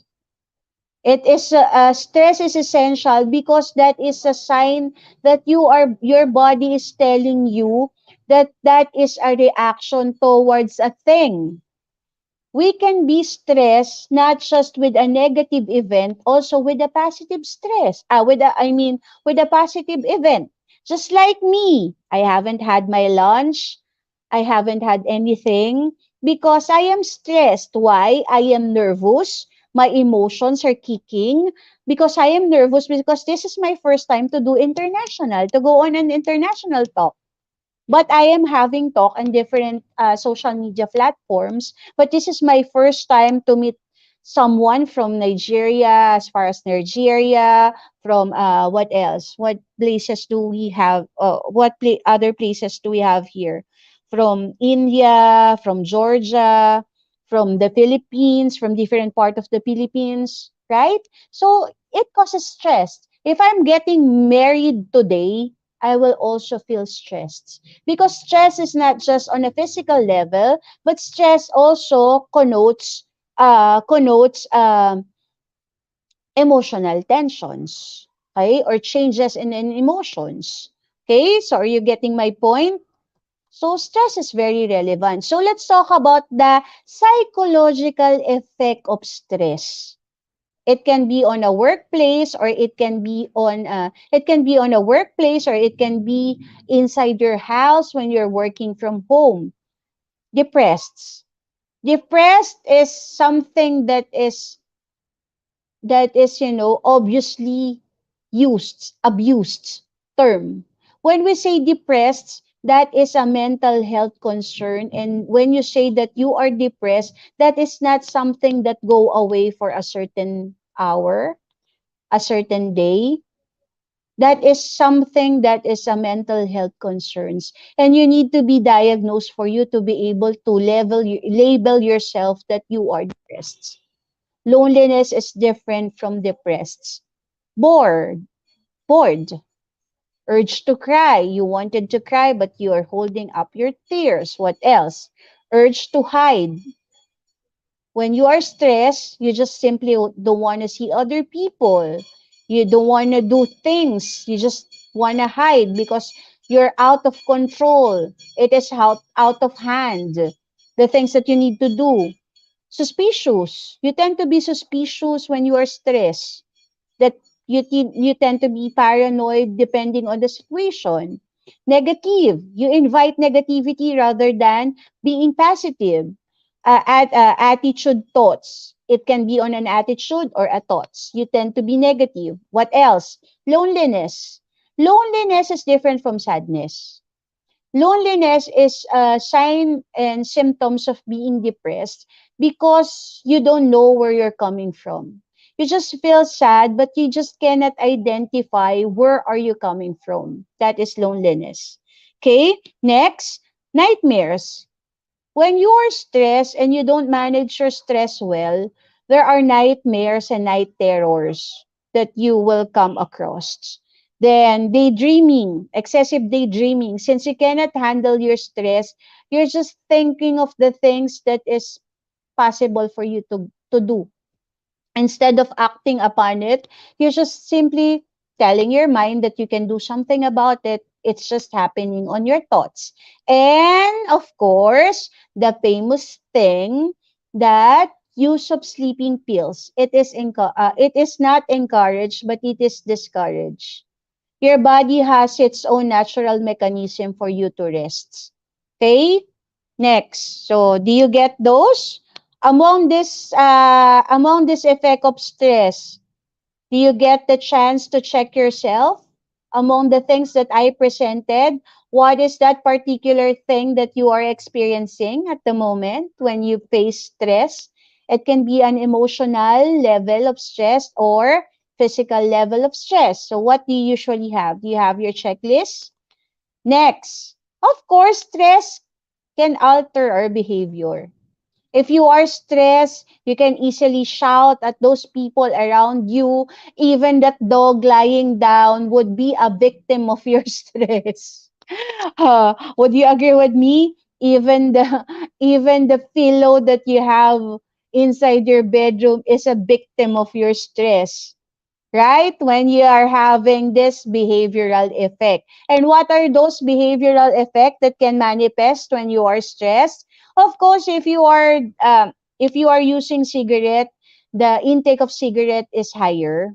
It is stress is essential because that is a sign that your body is telling you that that is a reaction towards a thing. We can be stressed not just with a negative event, also with a positive stress. With a positive event. Just like me, I haven't had my lunch. I haven't had anything because I am stressed. Why? I am nervous. My emotions are kicking because I am nervous because this is my first time to do international, to go on an international talk. But I am having talk on different social media platforms. But this is my first time to meet someone from Nigeria, as far as Nigeria, from what else? What places do we have? Other places do we have here? From India, from Georgia, from the Philippines, from different part of the Philippines, right? So it causes stress. If I'm getting married today, I will also feel stressed because stress is not just on a physical level, but stress also connotes emotional tensions, okay, or changes in emotions. Okay, so are you getting my point? So stress is very relevant. So let's talk about the psychological effect of stress. It can be on a workplace, or it can be on a workplace, or it can be inside your house when you're working from home. Depressed is something that is obviously abused term. When we say depressed, that is a mental health concern, and when you say that you are depressed, that is not something that go away for a certain hour, a certain day. That is something that is a mental health concerns, and you need to be diagnosed for you to be able to label yourself that you are depressed. Loneliness is different from depressed. Bored bored urge to cry, you wanted to cry but you are holding up your tears. What else? Urge to hide. When you are stressed, you just simply don't want to see other people. You don't want to do things. You just want to hide because you're out of control. It is out of hand. The things that you need to do. Suspicious. You tend to be suspicious when you are stressed. That you tend to be paranoid depending on the situation. Negative. You invite negativity rather than being positive. Attitude thoughts. It can be on an attitude or a thoughts. You tend to be negative. What else? Loneliness. Loneliness is different from sadness. Loneliness is a sign and symptoms of being depressed because you don't know where you're coming from. You just feel sad, but you just cannot identify where are you coming from. That is loneliness. Okay, next, nightmares. When you are stressed and you don't manage your stress well, there are nightmares and night terrors that you will come across. Then daydreaming, excessive daydreaming. Since you cannot handle your stress, you're just thinking of the things that is possible for you to do. Instead of acting upon it, you're just simply telling your mind that you can do something about it. It's just happening on your thoughts. And of course, the famous thing that use of sleeping pills. It is not encouraged, but it is discouraged. Your body has its own natural mechanism for you to rest. Okay? Next. So, do you get those? Among this effect of stress, do you get the chance to check yourself? Among the things that I presented, what is that particular thing that you are experiencing at the moment when you face stress? It can be an emotional level of stress or physical level of stress. So what do you usually have? Do you have your checklist? Next, of course, stress can alter our behavior. If you are stressed, you can easily shout at those people around you. Even that dog lying down would be a victim of your stress. Would you agree with me? Even the pillow that you have inside your bedroom is a victim of your stress, right? When you are having this behavioral effect. And what are those behavioral effects that can manifest when you are stressed? Of course, if you are using cigarette, the intake of cigarette is higher.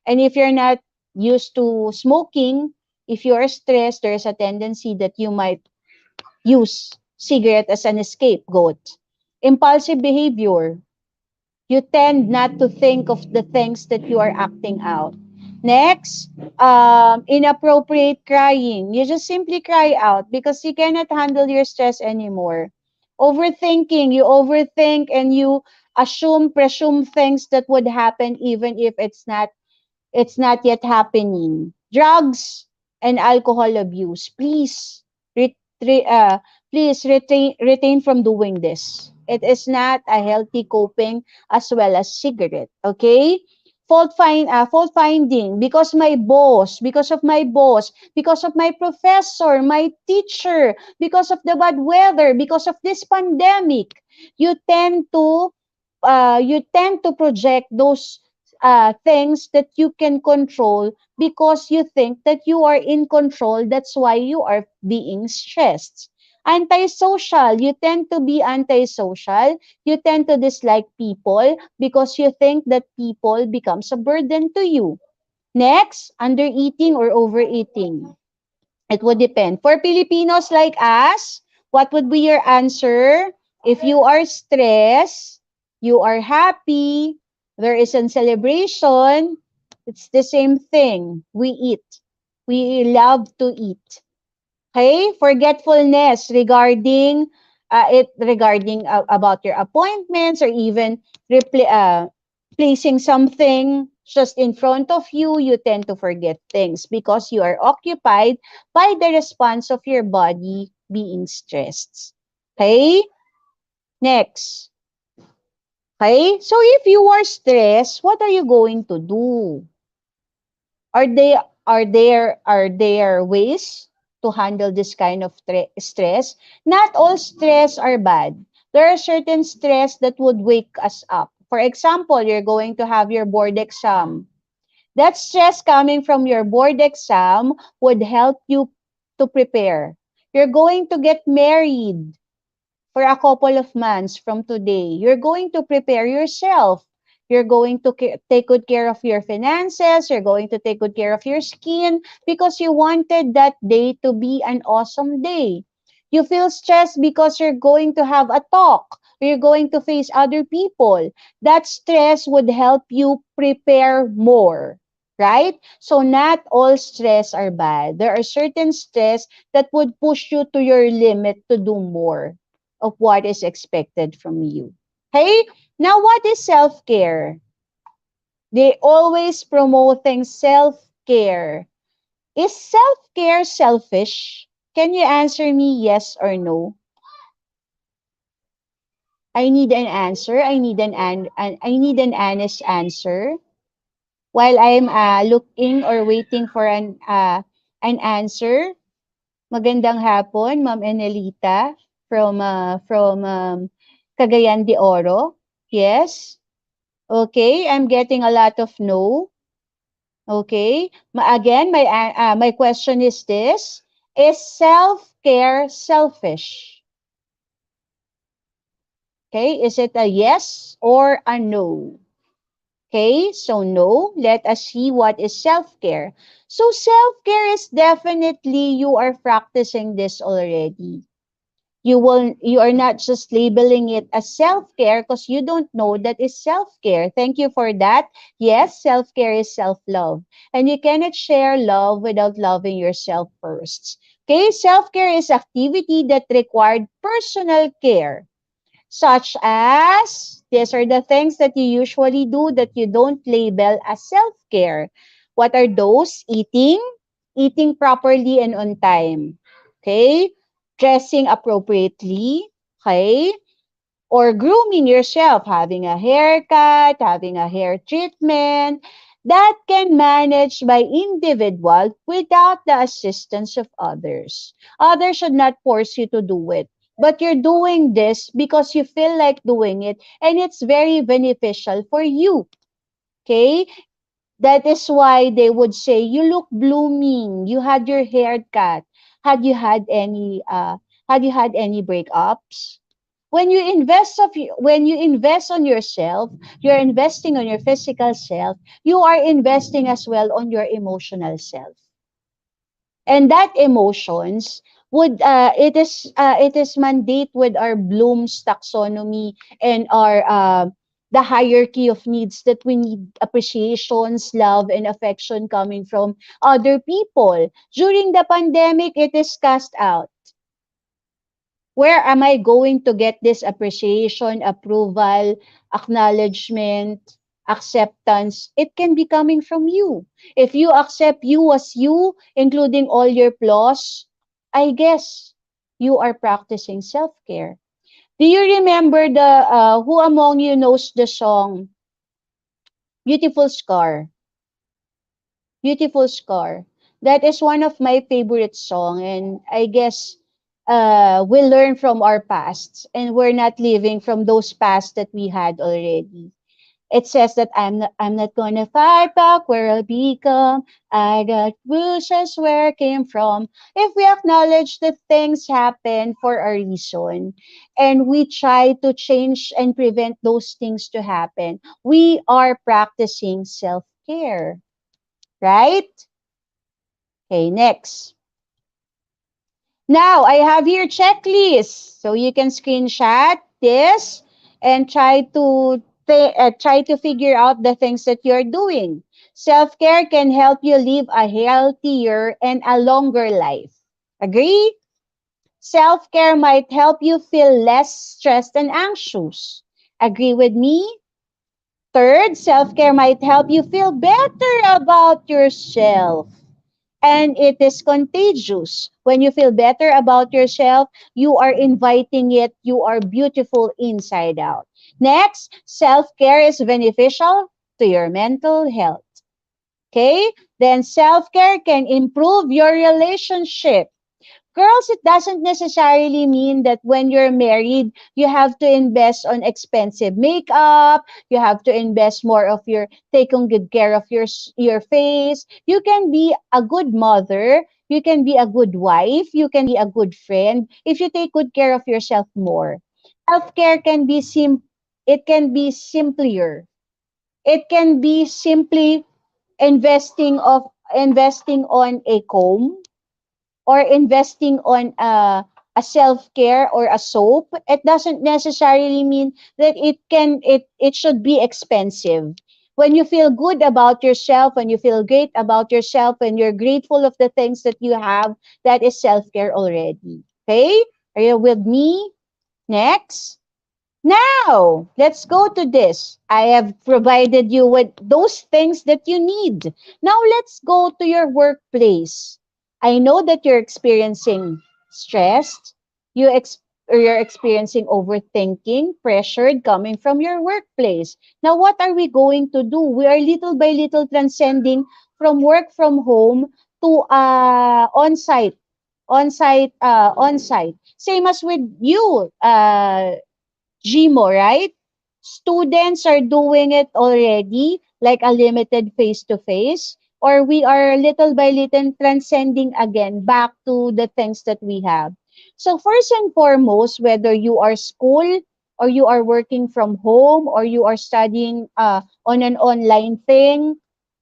And if you're not used to smoking, if you are stressed, there's a tendency that you might use cigarette as an scapegoat. Impulsive behavior, you tend not to think of the things that you are acting out. Next, inappropriate crying. You just simply cry out because you cannot handle your stress anymore. Overthinking, you overthink and you presume things that would happen even if it's not yet happening. Drugs and alcohol abuse. Re- re- uh, please retain from doing this. It is not a healthy coping as well as cigarette. Okay? Fault finding because of my boss, because of my professor, my teacher, because of the bad weather, because of this pandemic. You tend to project those things that you can control because you think that you are in control. That's why you are being stressed. Antisocial. You tend to be antisocial. You tend to dislike people because you think that people becomes a burden to you. Next, undereating or overeating. It would depend. For Filipinos like us, what would be your answer? If you are stressed, you are happy, there is a celebration, it's the same thing. We eat. We love to eat. Okay? Forgetfulness regarding about your appointments or even placing something just in front of you, you tend to forget things because you are occupied by the response of your body being stressed. Okay? Next. Okay? So if you are stressed, what are you going to do? Are they are there ways to handle this kind of stress? Not all stress are bad. There are certain stress that would wake us up. For example, you're going to have your board exam. That stress coming from your board exam would help you to prepare. You're going to get married for a couple of months from today. You're going to prepare yourself. You're going to take good care of your finances. You're going to take good care of your skin because you wanted that day to be an awesome day. You feel stressed because you're going to have a talk. You're going to face other people. That stress would help you prepare more. Right? So not all stress are bad. There are certain stress that would push you to your limit to do more of what is expected from you. Hey, now what is self-care? They always promoting self-care. Is self-care selfish? Can you answer me yes or no? I need an answer. I need an honest answer. While I'm looking or waiting for an answer, magandang hapon, Ma'am Enelita from Cagayan de Oro. Yes. Okay, I'm getting a lot of no. Okay. Again, my question is this: is self-care selfish? Okay, is it a yes or a no? Okay, so no, let us see what is self-care. So self-care is definitely you are practicing this already. You are not just labeling it as self-care because you don't know that is self-care. Thank you for that. Yes, self-care is self-love. And you cannot share love without loving yourself first. Okay, self-care is activity that required personal care, such as these are the things that you usually do that you don't label as self-care. What are those? Eating properly and on time. Okay? Dressing appropriately. Okay? Or grooming yourself, having a haircut, having a hair treatment, that can manage by individual without the assistance of others. Others should not force you to do it. But you're doing this because you feel like doing it and it's very beneficial for you. Okay? That is why they would say, you look blooming. You had your hair cut. Had you had any had you had any breakups? When you invest on yourself, you're investing on your physical self, you are investing as well on your emotional self. And that emotions would it is mandate with our Bloom's taxonomy and our the hierarchy of needs that we need appreciations, love, and affection coming from other people. During the pandemic, it is cast out. Where am I going to get this appreciation, approval, acknowledgement, acceptance? It can be coming from you. If you accept you as you, including all your flaws, I guess you are practicing self-care. Do you remember who among you knows the song Beautiful Scar? Beautiful Scar. That is one of my favorite song, and I guess we learn from our pasts and we're not living from those pasts that we had already. It says that I'm not gonna fight back where I'll become. I got bruises where I came from. If we acknowledge that things happen for a reason and we try to change and prevent those things to happen, we are practicing self-care, right? Okay, next. Now, I have here checklist. So you can screenshot this and try to figure out the things that you're doing. Self-care can help you live a healthier and a longer life. Agree? Self-care might help you feel less stressed and anxious. Agree with me? Third, self-care might help you feel better about yourself, and it is contagious. When you feel better about yourself, you are inviting it. You are beautiful inside out. Next, self-care is beneficial to your mental health. Okay? Then self-care can improve your relationship. Girls, it doesn't necessarily mean that when you're married, you have to invest on expensive makeup. You have to invest more of your taking good care of your face. You can be a good mother. You can be a good wife. You can be a good friend if you take good care of yourself more. Self-care can be it can be simpler. It can be simply investing on a comb or investing on a self-care or a soap. It doesn't necessarily mean that it should be expensive. When you feel good about yourself, when you feel great about yourself, when you're grateful of the things that you have, that is self-care already. Okay? Are you with me? Next. Now, let's go to this. I have provided you with those things that you need. Now, let's go to your workplace. I know that you're experiencing stress. You or you're experiencing overthinking, pressured coming from your workplace. Now, what are we going to do? We are little by little transcending from work from home to on-site. Same as with you, GMO, right? Students are doing it already, like a limited face-to-face, or we are little by little transcending again back to the things that we have. So first and foremost, whether you are school or you are working from home or you are studying on an online thing,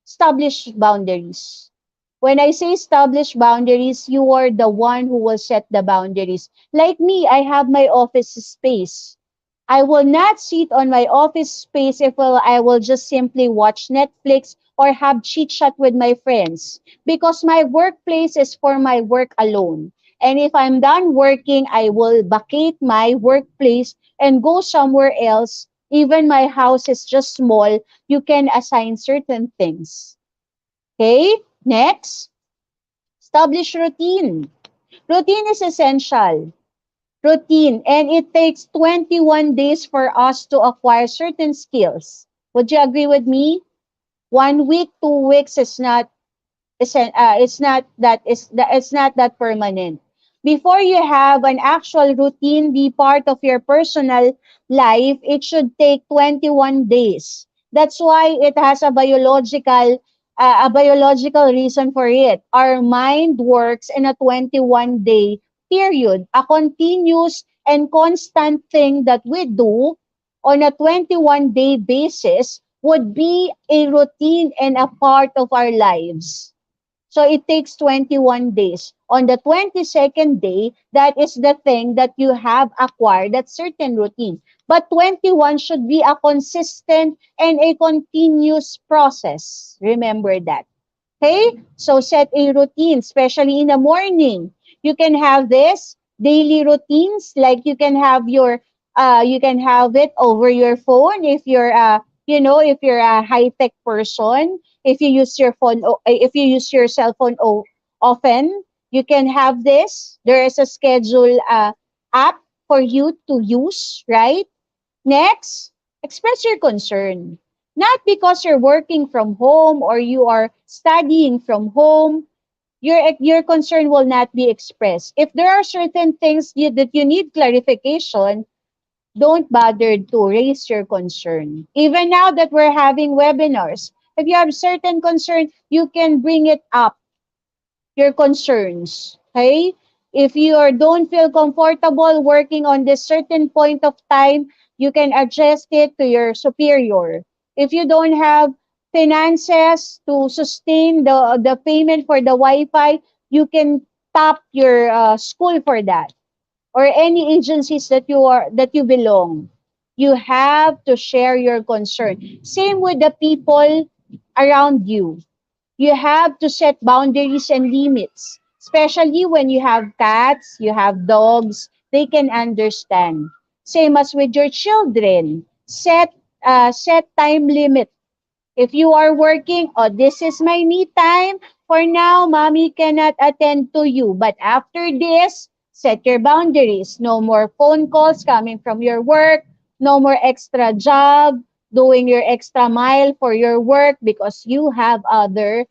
establish boundaries. When I say establish boundaries, you are the one who will set the boundaries. Like me, I have my office space. I will not sit on my office space if I will just simply watch Netflix or have chit chat with my friends because my workplace is for my work alone. And if I'm done working, I will vacate my workplace and go somewhere else. Even my house is just small, you can assign certain things. Okay? Next, establish routine. Routine is essential. Routine, and it takes 21 days for us to acquire certain skills. Would you agree with me? 1 week, 2 weeks is not it's not that permanent. Before you have an actual routine be part of your personal life, it should take 21 days. That's why it has a biological reason for it. Our mind works in a 21-day period, a continuous and constant thing that we do on a 21-day basis would be a routine and a part of our lives. So it takes 21 days. On the 22nd day, that is the thing that you have acquired, that certain routine. But 21 should be a consistent and a continuous process. Remember that. Okay? So set a routine, especially in the morning. You can have this daily routines, like you can have it over your phone if you're if you're a high-tech person, if you use your if you use your cell phone often, you can have this. There is a schedule app for you to use, right? Next, express your concern. Not because you're working from home or you are studying from home, your concern will not be expressed. If there are certain things that you need clarification, don't bother to raise your concern. Even now that we're having webinars, if you have certain concern, you can bring it up, your concerns. Okay? If you don't feel comfortable working on this certain point of time, you can address it to your superior. If you don't have finances to sustain the payment for the Wi-Fi, you can tap your school for that or any agencies that you belong. You have to share your concern. Same with the people around you. You have to set boundaries and limits, especially when you have cats, you have dogs, they can understand. Same as with your children. Set time limit. If you are working, oh, this is my me time. For now, mommy cannot attend to you. But after this, set your boundaries. No more phone calls coming from your work. No more extra job, doing your extra mile for your work because you have other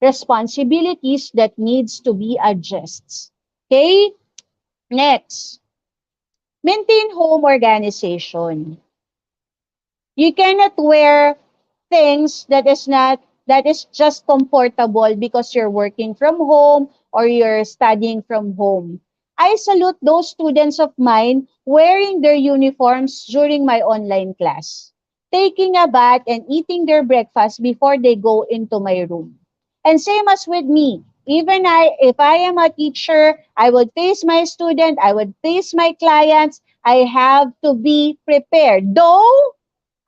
responsibilities that needs to be addressed. Okay? Next, maintain home organization. You cannot wear things that is just comfortable because you're working from home or you're studying from home. I salute those students of mine wearing their uniforms during my online class, taking a bath and eating their breakfast before they go into my room. And same as with me, even if I am a teacher, I would face my student, I would face my clients, I have to be prepared. Though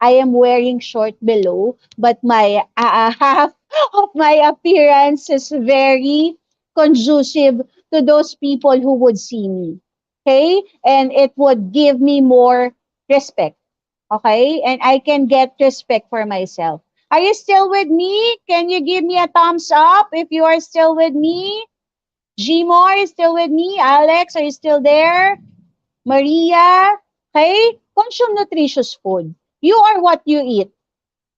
I am wearing short below, but my half of my appearance is very conducive to those people who would see me. Okay? And it would give me more respect. Okay? And I can get respect for myself. Are you still with me? Can you give me a thumbs up if you are still with me? Gmore is still with me. Alex, are you still there? Maria, okay? Consume nutritious food. You are what you eat.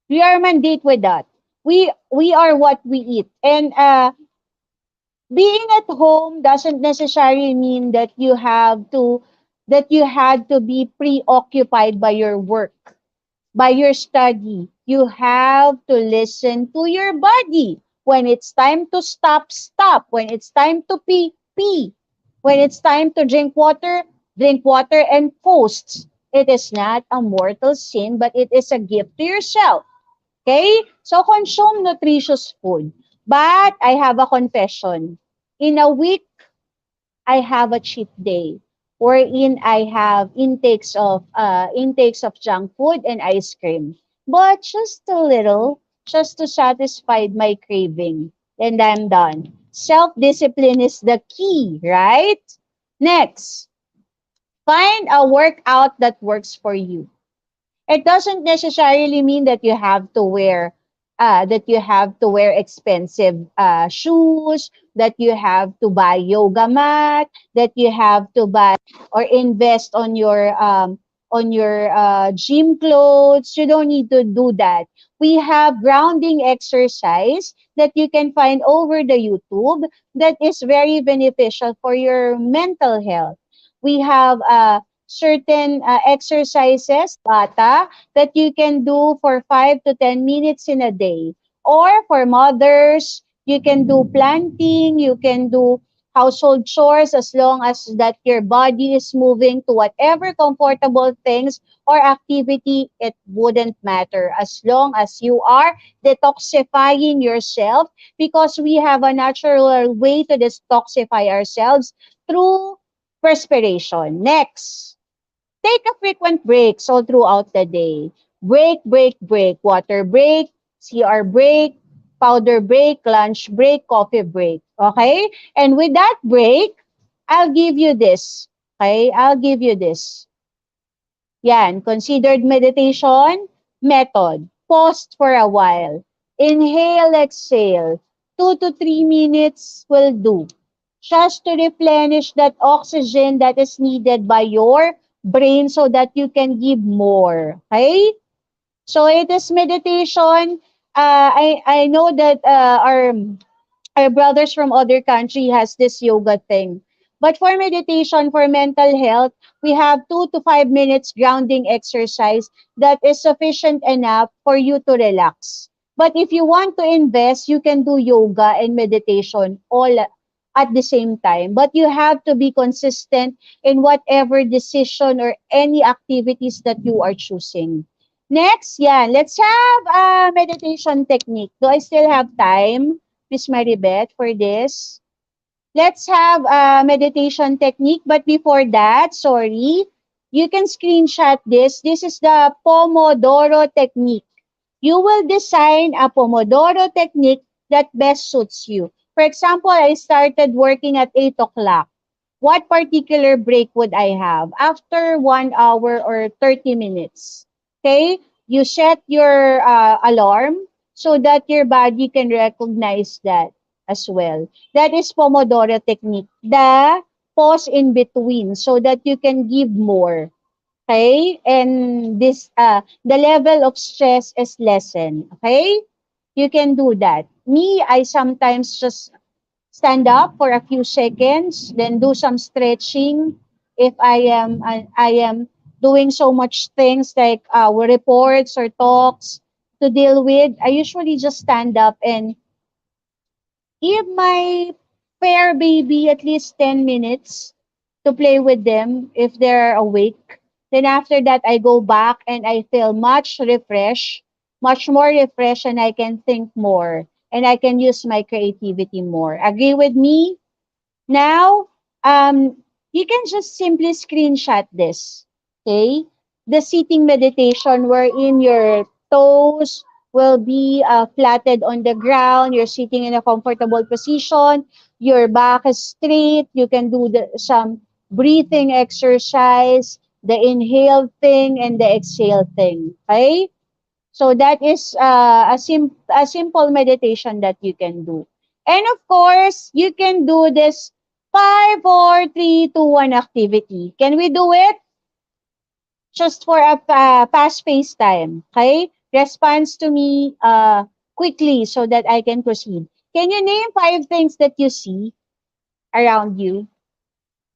We are mandate with that. We are what we eat. And being at home doesn't necessarily mean that you had to be preoccupied by your work, by your study. You have to listen to your body. When it's time to stop, stop. When it's time to pee, pee. When it's time to drink water and post. It is not a mortal sin, but it is a gift to yourself. Okay? So consume nutritious food. But I have a confession. In a week, I have a cheat day wherein I have intakes of junk food and ice cream. But just a little, just to satisfy my craving. And I'm done. Self-discipline is the key, right? Next, find a workout that works for you. It doesn't necessarily mean that you have to wear expensive shoes, that you have to buy yoga mat, that you have to buy or invest on your gym clothes. You don't need to do that. We have grounding exercise that you can find over the YouTube that is very beneficial for your mental health. We have certain exercises, bata, that you can do for 5 to 10 minutes in a day. Or for mothers, you can do planting, you can do household chores as long as that your body is moving to whatever comfortable things or activity, it wouldn't matter as long as you are detoxifying yourself because we have a natural way to detoxify ourselves through perspiration. Next, take a frequent breaks all throughout the day. Break, break, break. Water break, CR break, powder break, lunch break, coffee break. Okay? And with that break, I'll give you this. Okay? I'll give you this. Yan, considered meditation method. Pause for a while. Inhale, exhale. 2 to 3 minutes will do. Just to replenish that oxygen that is needed by your brain so that you can give more. Okay? So it is meditation. I know that our brothers from other country has this yoga thing. But for meditation, for mental health, we have 2 to 5 minutes grounding exercise that is sufficient enough for you to relax. But if you want to invest, you can do yoga and meditation all at the same time. But you have to be consistent in whatever decision or any activities that you are choosing. Next, yeah, let's have a meditation technique. Do I still have time? Miss Maribeth, for this. Let's have a meditation technique. But before that, sorry, you can screenshot this. This is the Pomodoro technique. You will design a Pomodoro technique that best suits you. For example, I started working at 8 o'clock. What particular break would I have? After 1 hour or 30 minutes. Okay? You set your alarm so that your body can recognize that as well. That is Pomodoro technique. The pause in between so that you can give more. Okay? And this the level of stress is lessened. Okay? You can do that. Me, I sometimes just stand up for a few seconds, then do some stretching. If I am doing so much things like reports or talks to deal with, I usually just stand up and give my fair baby at least 10 minutes to play with them if they're awake. Then after that, I go back and I feel much more refreshed, and I can think more and I can use my creativity more. Agree with me? Now, you can just simply screenshot this. Okay? The sitting meditation wherein your toes will be flattened on the ground. You're sitting in a comfortable position. Your back is straight. You can do some breathing exercise, the inhale thing and the exhale thing. Okay? So that is a simple meditation that you can do. And of course, you can do this 5, 4, 3, 2, 1 activity. Can we do it? Just for a fast-paced time. Okay? Response to me quickly so that I can proceed. Can you name 5 things that you see around you?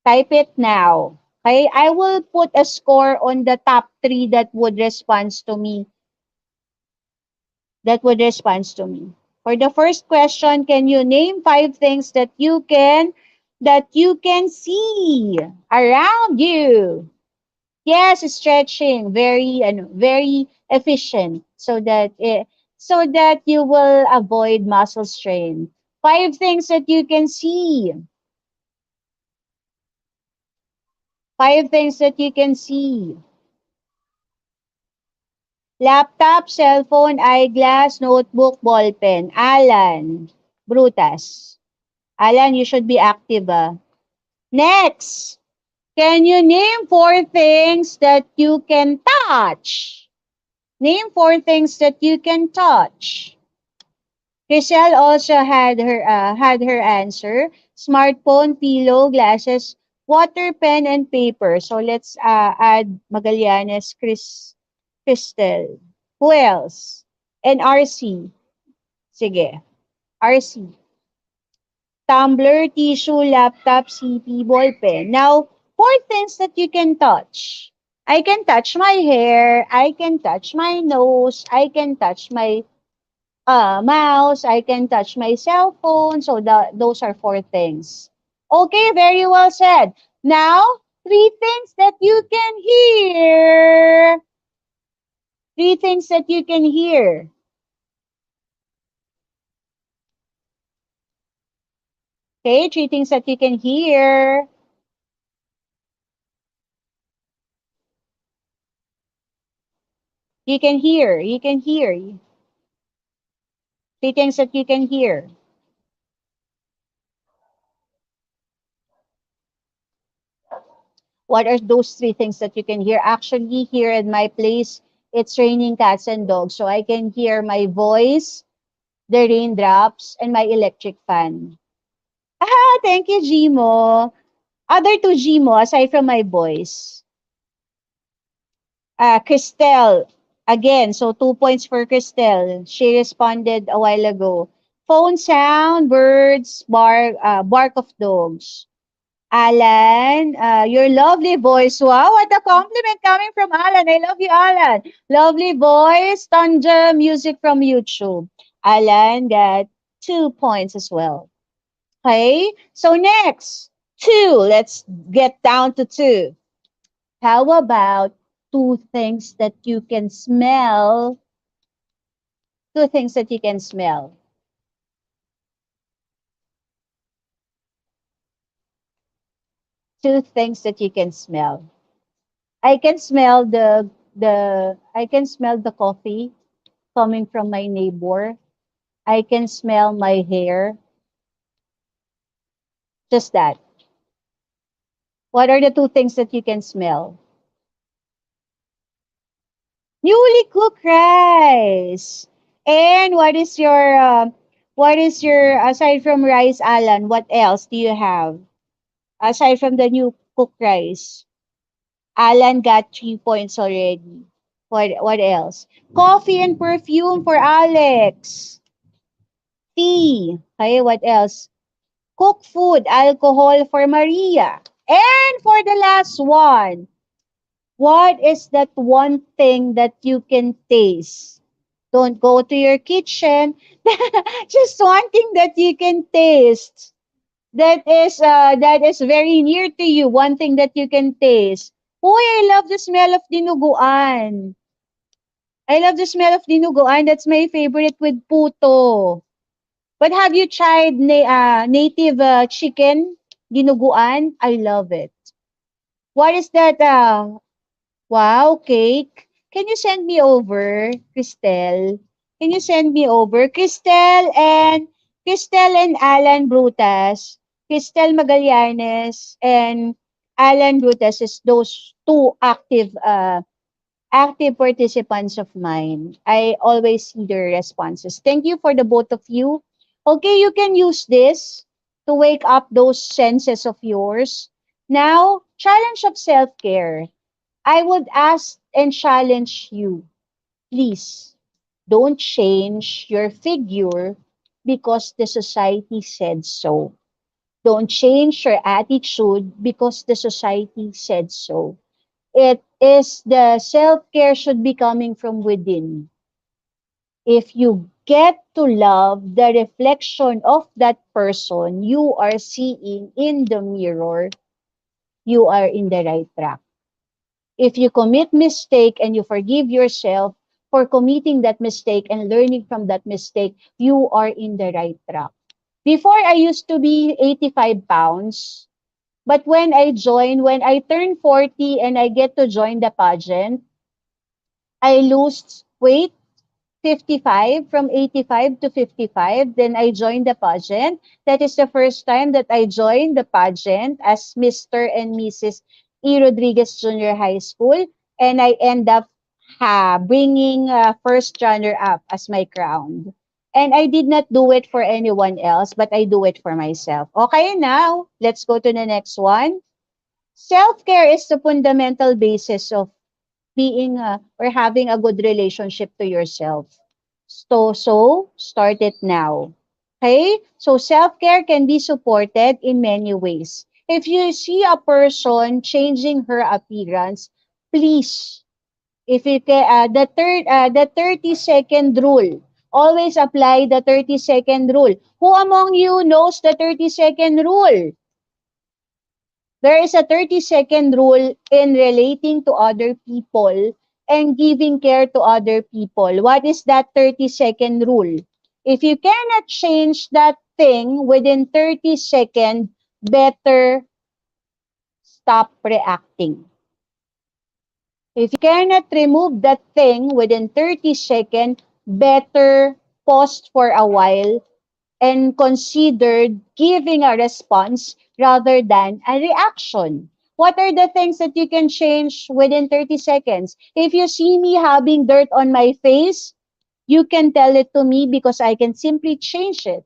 Type it now. Okay? I will put a score on the top 3 that would respond to me. That would respond to me. For the first question, can you name 5 things that you can see around you? Yes, stretching, very very efficient so that you will avoid muscle strain. 5 things that you can see. 5 things that you can see. Laptop, cell phone, eyeglass, notebook, ballpen. Alan, Brutas. Alan, you should be active. Next, can you name 4 things that you can touch? Name 4 things that you can touch. Chriselle also had her answer. Smartphone, pillow, glasses, water, pen, and paper. So let's add Magallanes, Crystal. Who else? And RC. Sige. RC. Tumbler, tissue, laptop, CP, ball pen. Now, 4 things that you can touch. I can touch my hair. I can touch my nose. I can touch my mouse, I can touch my cell phone. So those are 4 things. Okay, very well said. Now, 3 things that you can hear. 3 things that you can hear. Okay, 3 things that you can hear. You can hear. You can hear. 3 things that you can hear. What are those 3 things that you can hear? Actually, here in my place, it's raining cats and dogs. So I can hear my voice, the raindrops, and my electric fan. Ah, thank you, Gmo. Other two Gmo, aside from my voice. Christelle, again, so 2 points for Christelle. She responded a while ago. Phone sound, birds, bark of dogs. Alan, your lovely voice. Wow, what a compliment coming from Alan. I love you, Alan. Lovely voice, Tanja music from YouTube. Alan got 2 points as well. Okay, so next, 2. Let's get down to 2. How about 2 things that you can smell? 2 things that you can smell. 2 things that you can smell. I can smell the coffee coming from my neighbor. I can smell my hair. Just that. What are the 2 things that you can smell? Newly cooked rice. And what is your aside from rice, Alan? What else do you have aside from the new cooked rice? Alan got 3 points already. What else? Coffee and perfume for Alex. Tea. Okay, what else? Cooked food, alcohol for Maria. And for the last one, what is that one thing that you can taste? Don't go to your kitchen. Just one thing that you can taste. That is very near to you. One thing that you can taste. Oh, I love the smell of dinuguan. I love the smell of dinuguan. That's my favorite with puto. But have you tried native chicken dinuguan? I love it. What is that? Wow, cake. Can you send me over, Cristel? Can you send me over? Cristel and Alan Brutas. Cristel Magallanes and Alan Brutas is those 2 active participants of mine. I always see their responses. Thank you for the both of you. Okay, you can use this. to wake up those senses of yours. Now, challenge of self-care. I would ask and challenge you, please don't change your figure because the society said so. Don't change your attitude because the society said so. It is the self-care should be coming from within. If you get to love the reflection of that person you are seeing in the mirror, you are in the right track. If you commit mistake and you forgive yourself for committing that mistake and learning from that mistake, you are in the right track. Before I used to be 85 pounds, but when I turn 40 and I get to join the pageant, I lose weight 55 from 85 to 55. Then I joined the pageant. That is the first time that I joined the pageant as Mr. and Mrs. E. Rodriguez Junior High School. And I end up bringing first runner up as my crown. And I did not do it for anyone else, but I do it for myself. Okay, now let's go to the next one. Self-care is the fundamental basis of being or having a good relationship to yourself. So start it now. Okay? So self-care can be supported in many ways. If you see a person changing her appearance, please, if you can, the 30-second rule. Always apply the 30-second rule. Who among you knows the 30-second rule? There is a 30-second rule in relating to other people and giving care to other people. What is that 30-second rule? If you cannot change that thing within 30 seconds, better stop reacting. If you cannot remove that thing within 30 seconds, better pause for a while and considered giving a response rather than a reaction. What are the things that you can change within 30 seconds? If you see me having dirt on my face, you can tell it to me because I can simply change it.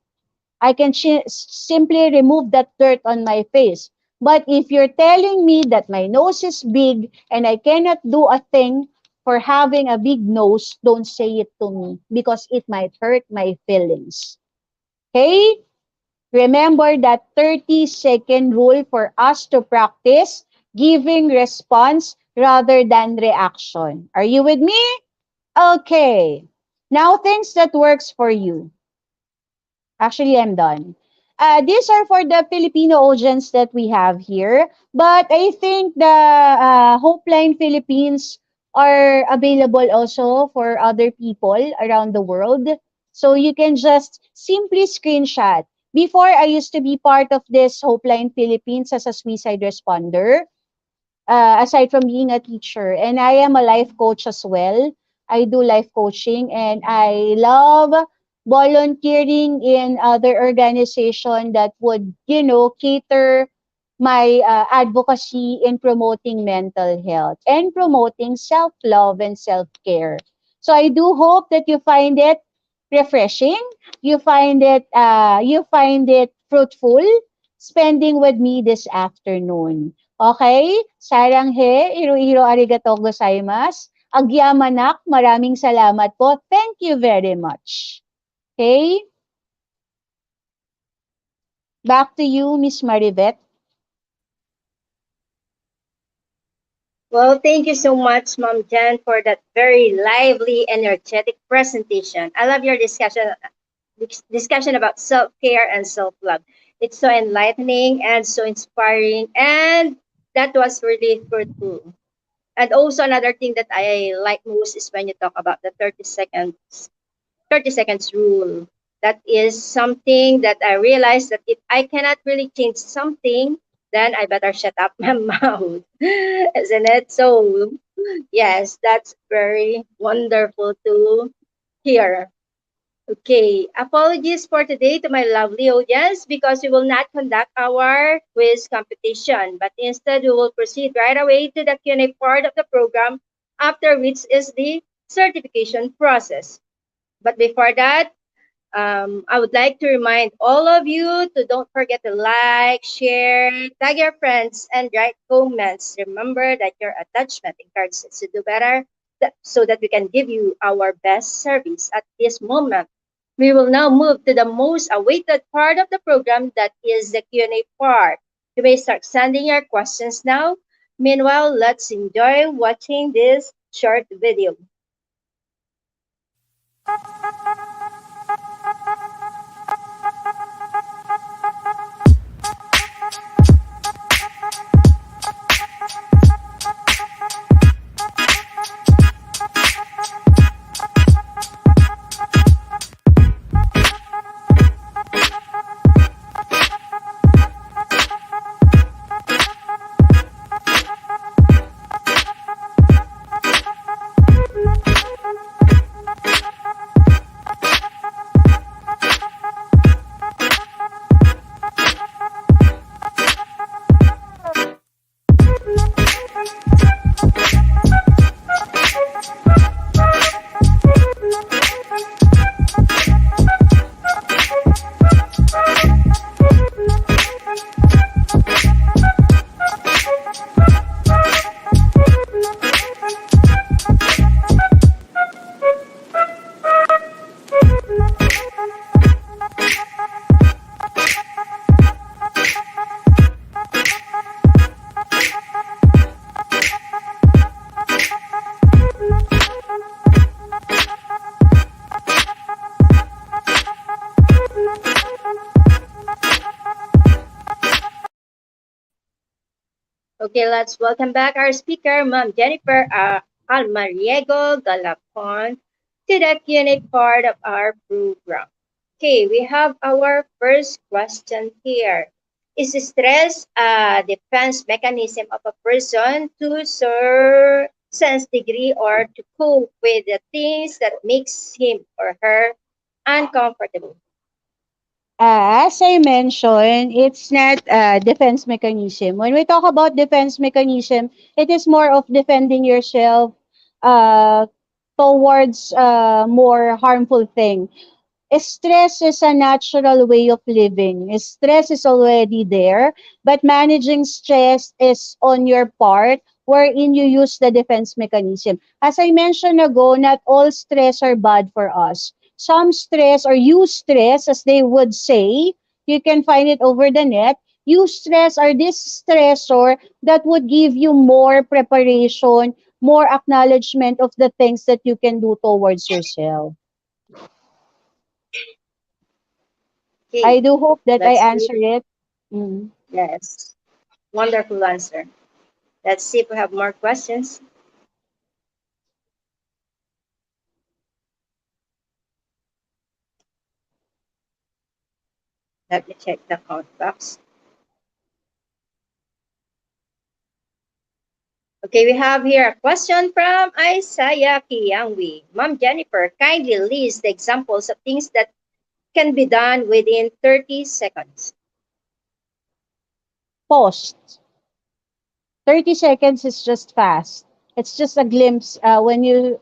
I can simply remove that dirt on my face. But if you're telling me that my nose is big and I cannot do a thing for having a big nose, don't say it to me because it might hurt my feelings. Okay? Remember that 30-second rule for us to practice giving response rather than reaction. Are you with me? Okay. Now, things that works for you. Actually, I'm done. These are for the Filipino audience that we have here. But I think the Hopeline Philippines are available also for other people around the world. So you can just simply screenshot. Before, I used to be part of this Hopeline Philippines as a suicide responder, aside from being a teacher. And I am a life coach as well. I do life coaching and I love volunteering in other organization that would, cater my advocacy in promoting mental health and promoting self-love and self-care. So I do hope that you find it refreshing, you find it fruitful spending with me this afternoon. Okay? Saranghe, iro-iro arigatou gozaimasu. Agyamanak, maraming salamat po. Thank you very much. Okay? Back to you, Miss Maribeth. Well, thank you so much, Mom Jen, for that very lively, energetic presentation. I love your discussion about self-care and self-love. It's so enlightening and so inspiring, and that was really fruitful. And also another thing that I like most is when you talk about the 30 seconds rule. That is something that I realized that if I cannot really change something, then I better shut up my mouth. Isn't it? So yes, that's very wonderful to hear. Okay, apologies for today to my lovely audience because we will not conduct our quiz competition, but instead we will proceed right away to the Q&A part of the program, after which is the certification process. But before that, I would like to remind all of you to don't forget to like, share, tag your friends, and write comments. Remember that your attachment encourages us to do better so that we can give you our best service at this moment. We will now move to the most awaited part of the program, that is the Q&A part. You may start sending your questions now. Meanwhile, let's enjoy watching this short video. Okay, let's welcome back our speaker, Ma'am Jennifer Almariego Galapon, to the Q&A part of our program. Okay, we have our first question here. Is stress a defense mechanism of a person to sense degree or to cope with the things that makes him or her uncomfortable? As I mentioned, it's not a defense mechanism. When we talk about defense mechanism, it is more of defending yourself uh, towards more harmful thing. Stress is a natural way of living. Stress is already there, but managing stress is on your part wherein you use the defense mechanism. As I mentioned ago, not all stress are bad for us. Some stress or eustress, as they would say, you can find it over the net. Eustress are this stressor that would give you more preparation, more acknowledgement of the things that you can do towards yourself. Okay, I do hope that I let's see. answered it. Mm. Yes, wonderful answer. Let's see if we have more questions. Let me check the count box. Okay, we have here a question from Isaiah Kiyangwi. Mom Jennifer, kindly list the examples of things that can be done within 30 seconds. Post. 30 seconds is just fast. It's just a glimpse when you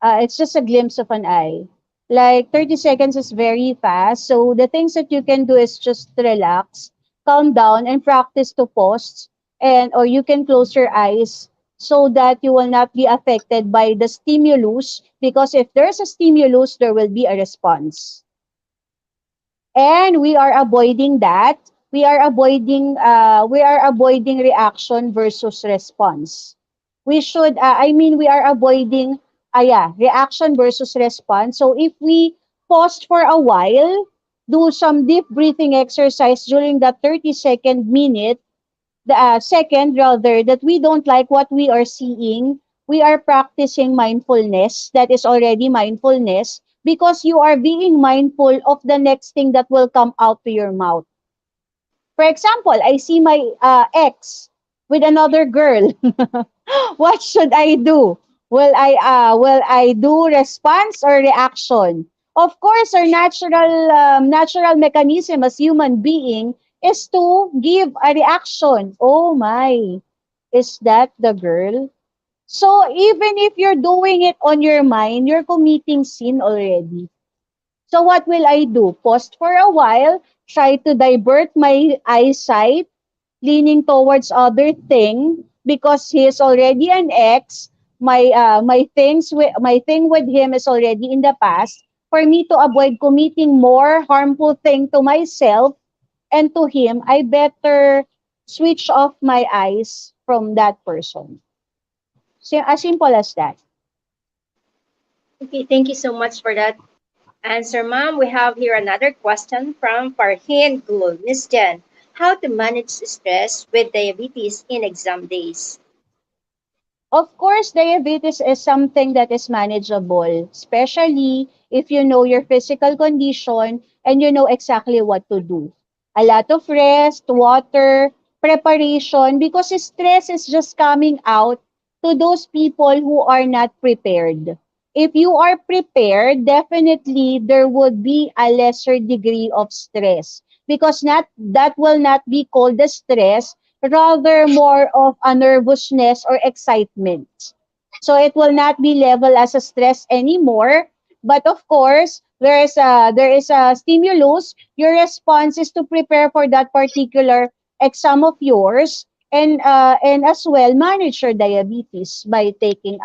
it's just a glimpse of an eye. Like 30 seconds is very fast. So the things that you can do is just relax, calm down and practice to pause, and or you can close your eyes so that you will not be affected by the stimulus, because if there's a stimulus there will be a response. And we are avoiding that. We are avoiding reaction versus response. We are avoiding reaction versus response. So if we pause for a while, do some deep breathing exercise during that 30-second minute, the second rather, that we don't like what we are seeing, we are practicing mindfulness. That is already mindfulness, because you are being mindful of the next thing that will come out to your mouth. For example, I see my ex with another girl. What should I do? Will I do response or reaction? Of course, our natural mechanism as human being is to give a reaction. Oh my, is that the girl? So even if you're doing it on your mind, you're committing sin already. So what will I do? Pause for a while, try to divert my eyesight, leaning towards other thing because he is already an ex. My thing with him is already in the past. For me to avoid committing more harmful thing to myself and to him, I better switch off my eyes from that person. So, as simple as that. Okay, thank you so much for that answer, ma'am. We have here another question from Farhin Gul. Miss Jen, how to manage stress with diabetes in exam days? Of course, diabetes is something that is manageable, especially if you know your physical condition and you know exactly what to do. A lot of rest, water, preparation, because stress is just coming out to those people who are not prepared. If you are prepared, definitely there would be a lesser degree of stress because not that will not be called the stress, rather more of a nervousness or excitement. So it will not be level as a stress anymore. But of course, there is a stimulus. Your response is to prepare for that particular exam of yours, and as well manage your diabetes by taking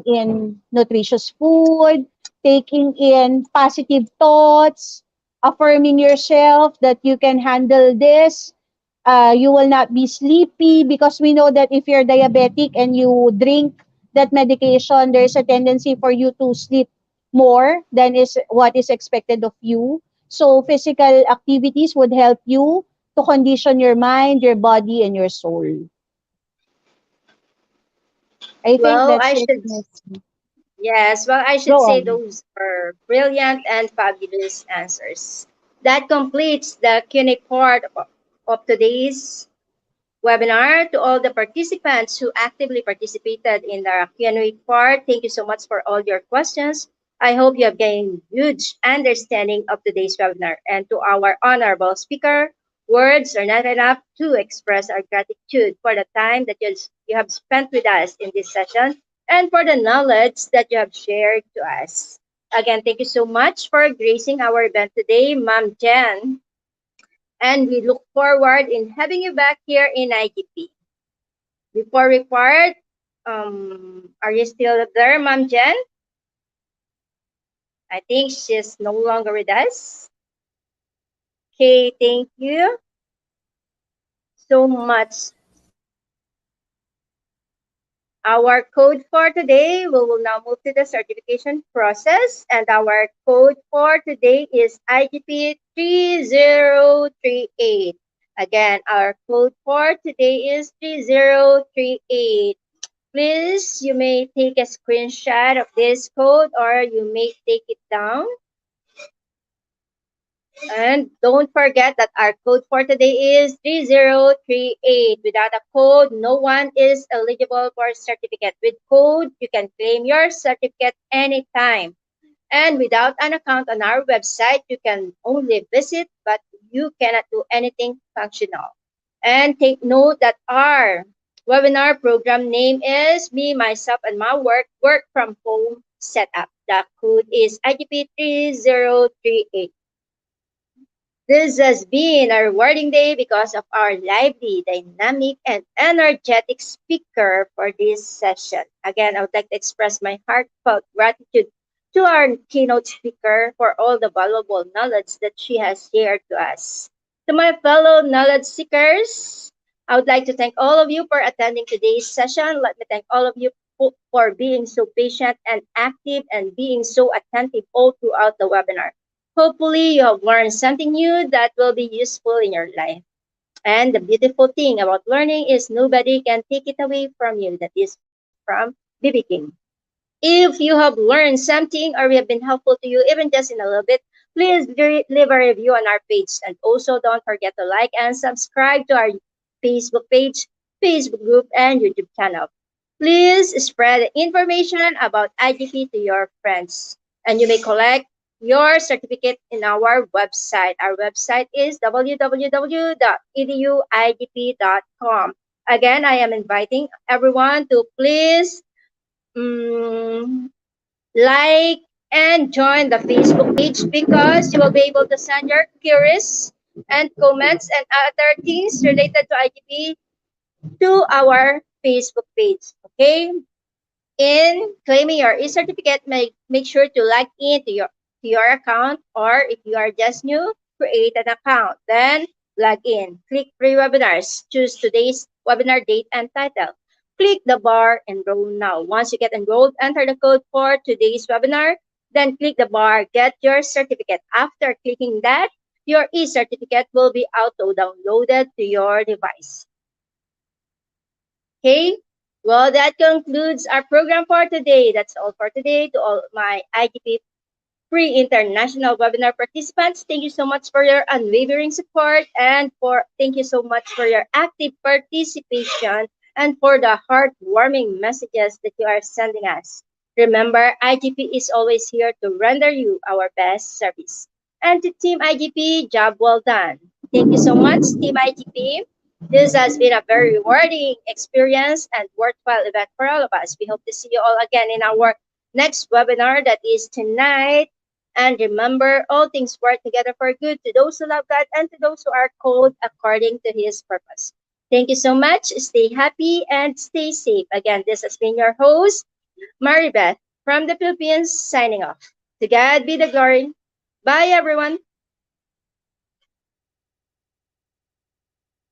in nutritious food, taking in positive thoughts, affirming yourself that you can handle this. You will not be sleepy because we know that if you're diabetic and you drink that medication, there's a tendency for you to sleep more than is what is expected of you. So physical activities would help you to condition your mind, your body, and your soul. I think Well, that's I it, should Miss. Yes, well, I should Go say on. those are brilliant and fabulous answers. That completes the Q&A part of today's webinar. To all the participants who actively participated in the Q&A part, thank you so much for all your questions. I hope you have gained huge understanding of today's webinar. And to our honorable speaker, words are not enough to express our gratitude for the time that you have spent with us in this session and for the knowledge that you have shared to us. Again, thank you so much for gracing our event today, Ma'am Jen, and we look forward in having you back here in IGP. Before we part, are you still there, Ma'am Jen? I think she's no longer with us. Okay, thank you so much. Our code for today, we will now move to the certification process, and our code for today is IGP 3038. Again, our code for today is 3038. Please, you may take a screenshot of this code or you may take it down. And don't forget that our code for today is 3038. Without a code, no one is eligible for a certificate. With code, you can claim your certificate anytime. And without an account on our website, you can only visit, but you cannot do anything functional. And take note that our webinar program name is Me, Myself, and My Work from Home Setup. The code is IGP 3038. This has been a rewarding day because of our lively, dynamic, and energetic speaker for this session. Again, I would like to express my heartfelt gratitude to our keynote speaker for all the valuable knowledge that she has shared to us. To my fellow knowledge seekers, I would like to thank all of you for attending today's session. Let me thank all of you for being so patient and active and being so attentive all throughout the webinar. Hopefully, you have learned something new that will be useful in your life. And the beautiful thing about learning is nobody can take it away from you. That is from BB King. If you have learned something or we have been helpful to you, even just in a little bit, please leave a review on our page. And also don't forget to like and subscribe to our Facebook page, Facebook group, and YouTube channel. Please spread the information about IGP to your friends. And you may collect your certificate in our website. Our website is www.eduigp.com. Again, I am inviting everyone to please like, and join the Facebook page because you will be able to send your queries and comments and other things related to IGP to our Facebook page. Okay? In claiming your e-certificate, make sure to log in to your account, or if you are just new, create an account. Then log in. Click free webinars. Choose today's webinar date and title. Click the bar enroll now. Once you get enrolled, enter the code for today's webinar. Then click the bar get your certificate. After clicking that, your e-certificate will be auto downloaded to your device. Okay, well, that concludes our program for today. That's all for today. To all my IGP Free International webinar participants, thank you so much for your unwavering support, and thank you so much for your active participation and for the heartwarming messages that you are sending us. Remember, IGP is always here to render you our best service. And to Team IGP, job well done. Thank you so much, Team IGP. This has been a very rewarding experience and worthwhile event for all of us. We hope to see you all again in our next webinar, that is tonight. And remember, all things work together for good to those who love God and to those who are called according to his purpose. Thank you so much. Stay happy and stay safe. Again, this has been your host, Maribeth from the Philippines, signing off. To God be the glory. Bye, everyone.